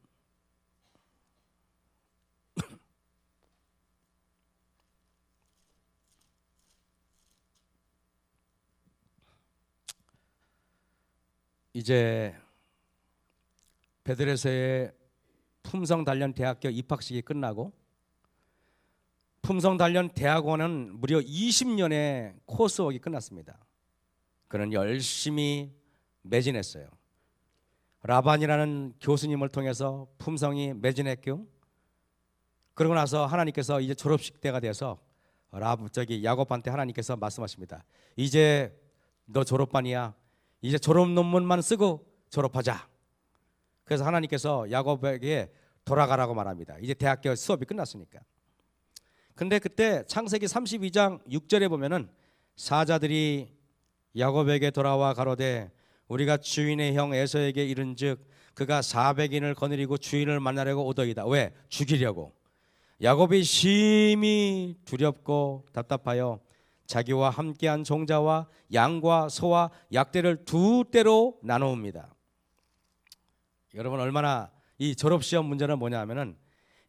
이제 베들레헴의 품성단련대학교 입학식이 끝나고 품성단련대학원은 무려 20년의 코스웍이 끝났습니다. 그는 열심히 매진했어요. 라반이라는 교수님을 통해서 품성이 매진했고, 그러고 나서 하나님께서 이제 졸업식 때가 돼서 야곱한테 하나님께서 말씀하십니다. 이제 너 졸업반이야. 이제 졸업 논문만 쓰고 졸업하자. 그래서 하나님께서 야곱에게 돌아가라고 말합니다. 이제 대학교 수업이 끝났으니까. 근데 그때 창세기 32장 6절에 보면은 사자들이 야곱에게 돌아와 가로되 우리가 주인의 형 에서에게 이른즉 그가 400인을 거느리고 주인을 만나려고 오더이다. 왜? 죽이려고. 야곱이 심히 두렵고 답답하여 자기와 함께한 종자와 양과 소와 약대를 두 떼로 나누옵니다. 여러분 얼마나 이 졸업시험 문제는 뭐냐 하면은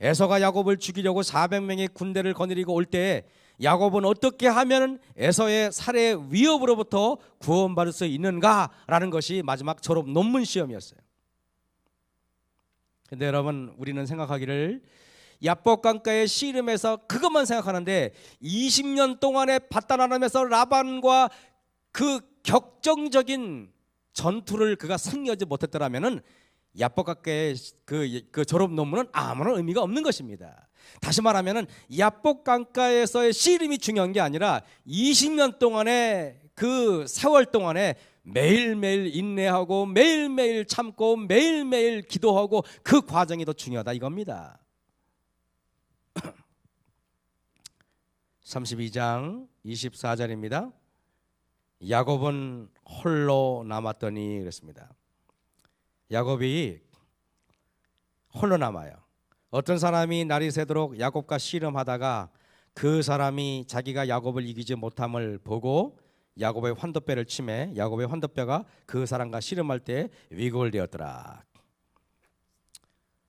에서가 야곱을 죽이려고 400명의 군대를 거느리고 올 때에 야곱은 어떻게 하면 에서의 살해 위협으로부터 구원받을 수 있는가라는 것이 마지막 졸업 논문 시험이었어요. 근데 여러분 우리는 생각하기를 야복강가의 씨름에서 그것만 생각하는데 20년 동안의 바다나름에서 라반과 그 격정적인 전투를 그가 승리하지 못했더라면은 야복강가의 그 졸업 논문은 아무런 의미가 없는 것입니다. 다시 말하면은 야복강가에서의 씨름이 중요한 게 아니라 20년 동안의 그 세월 동안에 매일매일 인내하고 매일매일 참고 매일매일 기도하고 그 과정이 더 중요하다 이겁니다. 32장 24절입니다. 야곱은 홀로 남았더니 그랬습니다. 야곱이 홀로 남아요. 어떤 사람이 날이 새도록 야곱과 씨름하다가 그 사람이 자기가 야곱을 이기지 못함을 보고 야곱의 환도뼈를 치매 야곱의 환도뼈가 그 사람과 씨름할 때 위골되었더라.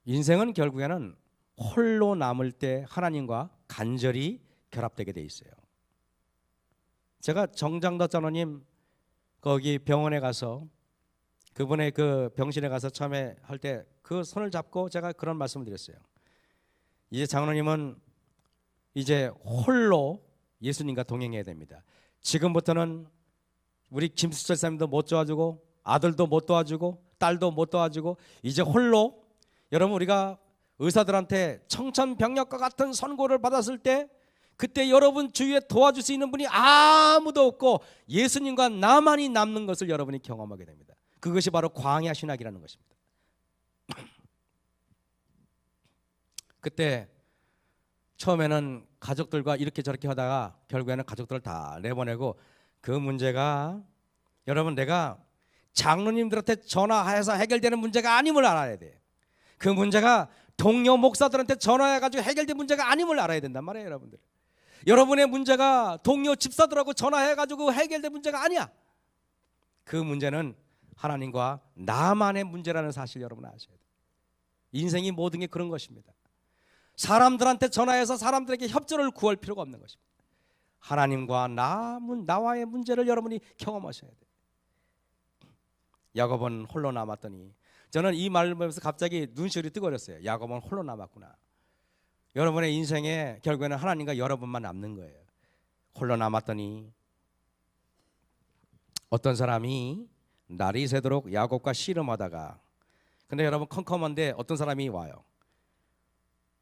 인생은 결국에는 홀로 남을 때 하나님과 간절히 결합되게 돼 있어요. 제가 정장덕 장로님 거기 병원에 가서 그분의 그 병실에 가서 처음에 할 때 그 손을 잡고 제가 그런 말씀을 드렸어요. 이제 장로님은 이제 홀로 예수님과 동행해야 됩니다. 지금부터는 우리 김수철 사님도 못 도와주고 아들도 못 도와주고 딸도 못 도와주고 이제 홀로 여러분 우리가 의사들한테 청천벽력과 같은 선고를 받았을 때 그때 여러분 주위에 도와줄 수 있는 분이 아무도 없고 예수님과 나만이 남는 것을 여러분이 경험하게 됩니다. 그것이 바로 광야 신학이라는 것입니다. 그때 처음에는 가족들과 이렇게 저렇게 하다가 결국에는 가족들을 다 내보내고 그 문제가 여러분 내가 장로님들한테 전화해서 해결되는 문제가 아님을 알아야 돼. 그 문제가 동료 목사들한테 전화해가지고 해결된 문제가 아님을 알아야 된단 말이에요. 여러분들 여러분의 문제가 동료 집사들하고 전화해가지고 해결된 문제가 아니야. 그 문제는 하나님과 나만의 문제라는 사실 여러분 아셔야 돼요. 인생이 모든 게 그런 것입니다. 사람들한테 전화해서 사람들에게 협조를 구할 필요가 없는 것입니다. 하나님과 나와의 문제를 여러분이 경험하셔야 돼요. 야곱은 홀로 남았더니 저는 이 말을 보면서 갑자기 눈시울이 뜨거렸어요. 야곱은 홀로 남았구나. 여러분의 인생에 결국에는 하나님과 여러분만 남는 거예요. 홀로 남았더니 어떤 사람이 날이 새도록 야곱과 씨름하다가, 근데 여러분 컴컴한데 어떤 사람이 와요.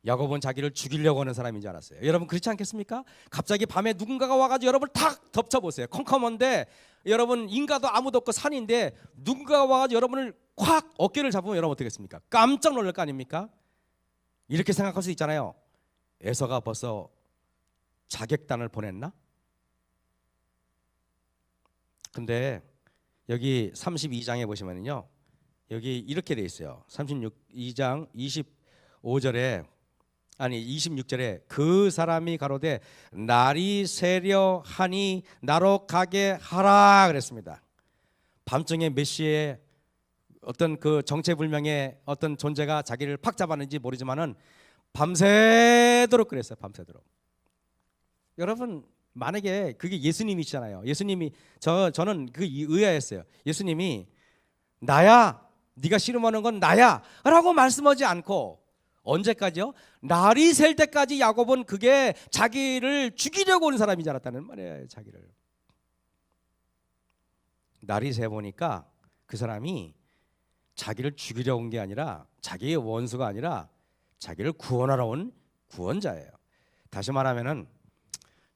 야곱은 자기를 죽이려고 하는 사람인 줄 알았어요. 여러분 그렇지 않겠습니까? 갑자기 밤에 누군가가 와가지고 여러분을 탁 덮쳐보세요. 컴컴한데 여러분 인가도 아무도 없고 산인데 누군가가 와가지고 여러분을 콱 어깨를 잡으면 여러분 어떻게 했습니까? 깜짝 놀랄 거 아닙니까? 이렇게 생각할 수 있잖아요. 에서가 벌써 자객단을 보냈나? 근데 여기 32장에 보시면요, 여기 이렇게 돼 있어요. 32장 25절에 아니 26절에 그 사람이 가로되 날이 새려 하니 나로 가게 하라 그랬습니다. 밤중에 몇 시에 어떤 그 정체불명의 어떤 존재가 자기를 팍 잡았는지 모르지만은 밤새도록 그랬어요. 밤새도록. 여러분 만약에 그게 예수님이시잖아요. 예수님이 저는 그 의아했어요. 예수님이 나야, 네가 씨름하는 건 나야 라고 말씀하지 않고 언제까지요? 날이 셀 때까지 야곱은 그게 자기를 죽이려고 온 사람인 줄 알았다는 말이에요. 자기를. 날이 새 보니까 그 사람이 자기를 죽이려고 온 게 아니라, 자기의 원수가 아니라 자기를 구원하러 온 구원자예요. 다시 말하면은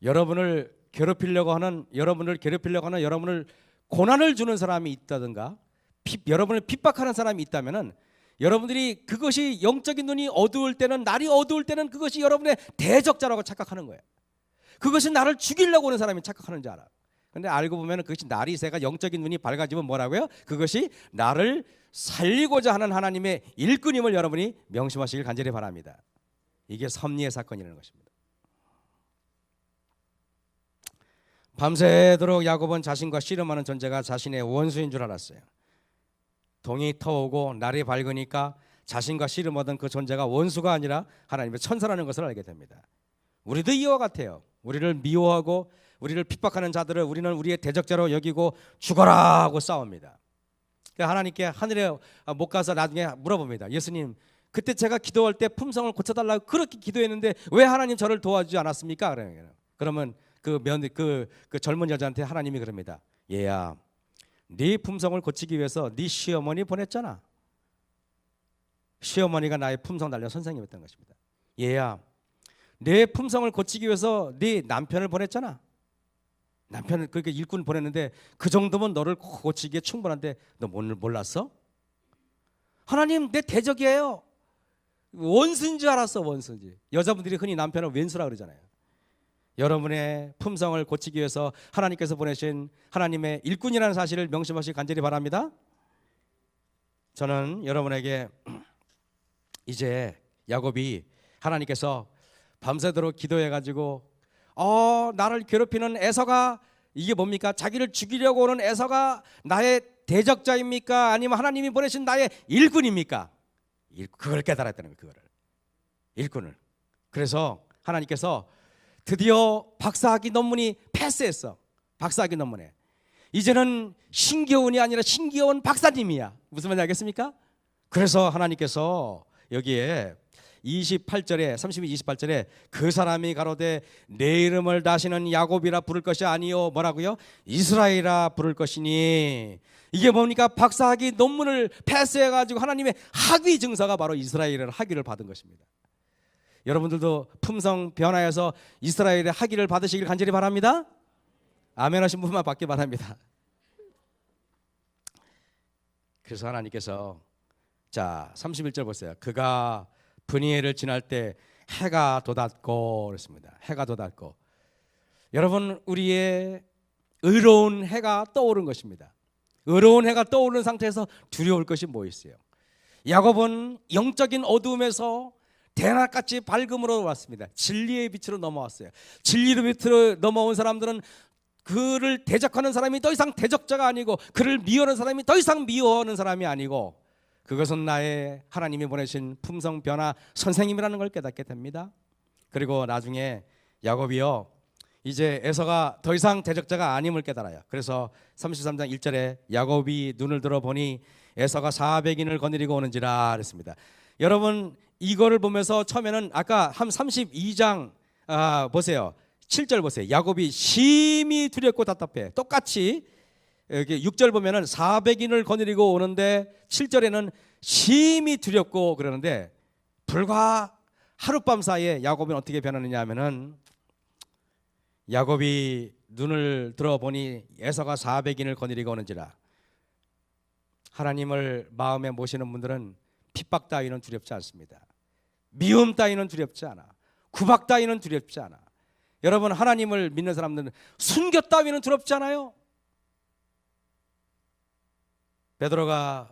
여러분을 괴롭히려고 하는 여러분을 고난을 주는 사람이 있다든가 여러분을 핍박하는 사람이 있다면은 여러분들이 그것이 영적인 눈이 어두울 때는, 날이 어두울 때는 그것이 여러분의 대적자라고 착각하는 거예요. 그것이 나를 죽이려고 오는 사람이 착각하는 줄 알아. 근데 알고 보면 그것이 날이 새가 영적인 눈이 밝아지면 뭐라고요? 그것이 나를 살리고자 하는 하나님의 일꾼임을 여러분이 명심하시길 간절히 바랍니다. 이게 섭리의 사건이라는 것입니다. 밤새도록 야곱은 자신과 씨름하는 존재가 자신의 원수인 줄 알았어요. 동이 터오고 날이 밝으니까 자신과 씨름하던 그 존재가 원수가 아니라 하나님의 천사라는 것을 알게 됩니다. 우리도 이와 같아요. 우리를 미워하고 우리를 핍박하는 자들을 우리는 우리의 대적자로 여기고 죽어라 하고 싸웁니다. 하나님께 하늘에 못 가서 나중에 물어봅니다. 예수님, 그때 제가 기도할 때 품성을 고쳐달라고 그렇게 기도했는데 왜 하나님 저를 도와주지 않았습니까? 그러면 그 젊은 여자한테 하나님이 그럽니다. 얘야, 네 품성을 고치기 위해서 네 시어머니 보냈잖아. 시어머니가 나의 품성 단련 선생님이었던 것입니다. 얘야, 내 품성을 고치기 위해서 네 남편을 보냈잖아. 남편을 그렇게 일꾼 보냈는데 그 정도면 너를 고치기에 충분한데 너 몰랐어? 하나님 내 대적이에요. 원수인 줄 알았어. 원수인지. 여자분들이 흔히 남편을 왼수라 그러잖아요. 여러분의 품성을 고치기 위해서 하나님께서 보내신 하나님의 일꾼이라는 사실을 명심하시기 간절히 바랍니다. 저는 여러분에게 이제 야곱이 하나님께서 밤새도록 기도해가지고 나를 괴롭히는 에서가 이게 뭡니까? 자기를 죽이려고 오는 에서가 나의 대적자입니까? 아니면 하나님이 보내신 나의 일꾼입니까? 그걸 깨달았다는 거예요. 그거를 일꾼을. 그래서 하나님께서 드디어 박사학위 논문이 패스했어. 박사학위 논문에 이제는 신교훈이 아니라 신기원 박사님이야. 무슨 말인지 알겠습니까? 그래서 하나님께서 여기에 28절에 그 사람이 가로되 내 이름을 다시는 야곱이라 부를 것이 아니요 뭐라고요? 이스라엘이라 부를 것이니. 이게 뭡니까? 박사학위 논문을 패스해가지고 하나님의 학위 증서가 바로 이스라엘의 학위를 받은 것입니다. 여러분들도 품성 변화해서 이스라엘의 학위를 받으시길 간절히 바랍니다. 아멘 하신 분만 받기 바랍니다. 그래서 하나님께서 자 31절 보세요. 그가 브니엘을 지날 때 해가 돋았고 그랬습니다. 해가 돋았고. 여러분 우리의 의로운 해가 떠오른 것입니다. 의로운 해가 떠오르는 상태에서 두려울 것이 뭐 있어요? 야곱은 영적인 어두움에서 대낮같이 밝음으로 왔습니다. 진리의 빛으로 넘어왔어요. 진리의 빛으로 넘어온 사람들은 그를 대적하는 사람이 더 이상 대적자가 아니고 그를 미워하는 사람이 더 이상 미워하는 사람이 아니고 그것은 나의 하나님이 보내신 품성 변화 선생님이라는 걸 깨닫게 됩니다. 그리고 나중에 야곱이요 이제 에서가 더 이상 대적자가 아님을 깨달아요. 그래서 33장 1절에 야곱이 눈을 들어보니 에서가 400인을 거느리고 오는지라 그랬습니다. 여러분 이거를 보면서 처음에는 아까 한 32장 보세요. 7절 보세요. 야곱이 심히 두렵고 답답해. 똑같이 여기 6절 보면은 400인을 거느리고 오는데 7절에는 심히 두렵고 그러는데 불과 하룻밤 사이에 야곱은 어떻게 변하느냐 하면은 야곱이 눈을 들어보니 에서가 400인을 거느리고 오는지라. 하나님을 마음에 모시는 분들은 핍박 따위는 두렵지 않습니다. 미움 따위는 두렵지 않아. 구박 따위는 두렵지 않아. 여러분 하나님을 믿는 사람들은 순교 따위는 두렵지 않아요. 베드로가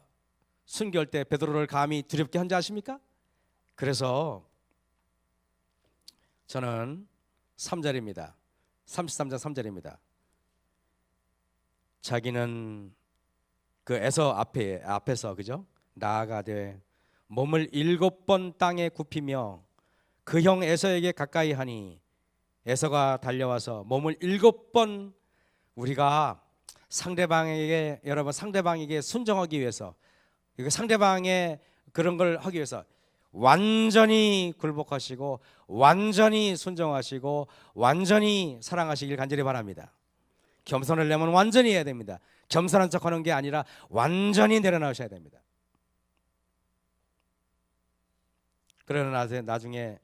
순교할 때 베드로를 감히 두렵게 한지 아십니까? 그래서 저는 3절입니다. 33장 3절입니다. 자기는 그 에서 앞에서 그죠? 나아가되 몸을 7번 땅에 굽히며 그 형 에서에게 가까이 하니 에서가 달려와서 몸을 7번 우리가 상대방에게 여러분 상대방에게 순종하기 위해서 이거 상대방의 그런 걸 하기 위해서 완전히 굴복하시고 완전히 순종하시고 완전히 사랑하시길 간절히 바랍니다. 겸손을 내면 완전히 해야 됩니다. 겸손한 척하는 게 아니라 완전히 내려놓으셔야 됩니다. 그러나 나중에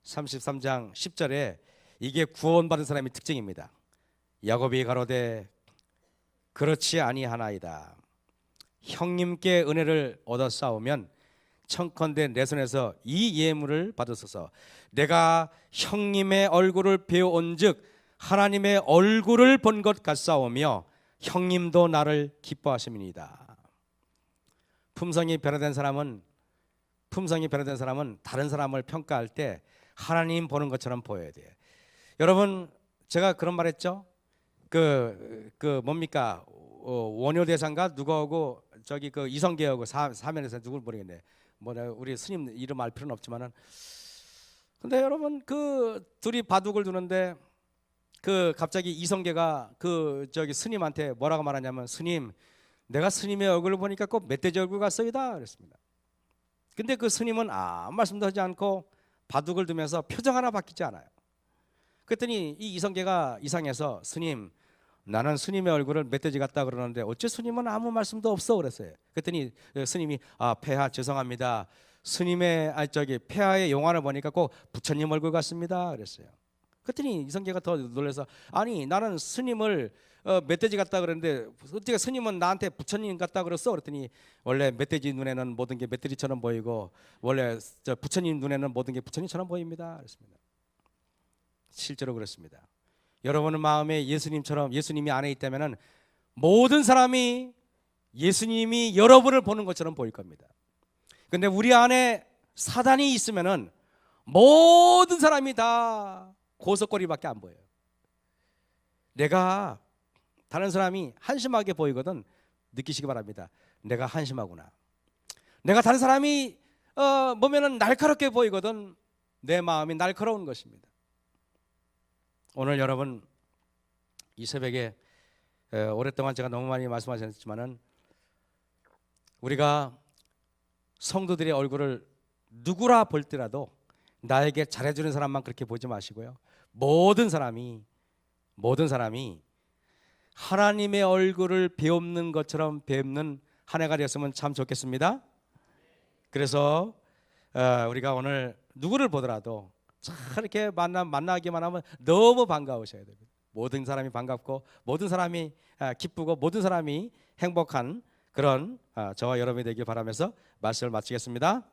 33장 10절에 이게 구원받은 사람의 특징입니다. 야곱이 가로되 그렇지 아니하나이다. 형님께 은혜를 얻어 싸우면 청컨대 내 손에서 이 예물을 받으소서. 내가 형님의 얼굴을 배워온즉 하나님의 얼굴을 본 것 같사오며 형님도 나를 기뻐하심이니이다. 품성이 변화된 사람은 다른 사람을 평가할 때 하나님 보는 것처럼 보여야 돼요. 여러분 제가 그런 말 했죠. 뭡니까 원효대사인가 누구하고 저기 그 이성계하고 사면에서 누굴 모르겠네. 우리 스님 이름 알 필요는 없지만은 근데 여러분 그 둘이 바둑을 두는데 그 갑자기 이성계가 그 저기 스님한테 뭐라고 말하냐면 스님 내가 스님의 얼굴을 보니까 꼭 멧돼지 얼굴 같소이다 그랬습니다. 근데 그 스님은 아무 말씀도 하지 않고 바둑을 두면서 표정 하나 바뀌지 않아요. 그랬더니 이 이성계가 이상해서 스님 나는 스님의 얼굴을 멧돼지 같다 그러는데 어째 스님은 아무 말씀도 없어 그랬어요. 그랬더니 스님이 폐하 죄송합니다. 스님의 폐하의 용안을 보니까 꼭 부처님 얼굴 같습니다 그랬어요. 그랬더니 이성계가 더 놀라서 아니 나는 스님을 멧돼지 같다 그랬는데 어떻게 스님은 나한테 부처님 같다 그랬어? 그랬더니 원래 멧돼지 눈에는 모든 게 멧돼지처럼 보이고 원래 부처님 눈에는 모든 게 부처님처럼 보입니다 그랬습니다. 실제로 그렇습니다. 여러분의 마음에 예수님이 안에 있다면 모든 사람이 예수님이 여러분을 보는 것처럼 보일 겁니다. 근데 우리 안에 사단이 있으면 모든 사람이 다 고석거리밖에 안 보여요. 내가 다른 사람이 한심하게 보이거든 느끼시기 바랍니다. 내가 한심하구나. 내가 다른 사람이 보면은 날카롭게 보이거든 내 마음이 날카로운 것입니다. 오늘 여러분 이 새벽에 오랫동안 제가 너무 많이 말씀하셨지만은 우리가 성도들의 얼굴을 누구라 볼 때라도 나에게 잘해주는 사람만 그렇게 보지 마시고요. 모든 사람이 하나님의 얼굴을 배우는 것처럼 배우는 한 해가 되었으면 참 좋겠습니다. 그래서 우리가 오늘 누구를 보더라도 참 이렇게 만나기만 하면 너무 반가우셔야 됩니다. 모든 사람이 반갑고 모든 사람이 기쁘고 모든 사람이 행복한 그런 저와 여러분이 되길 바라면서 말씀을 마치겠습니다.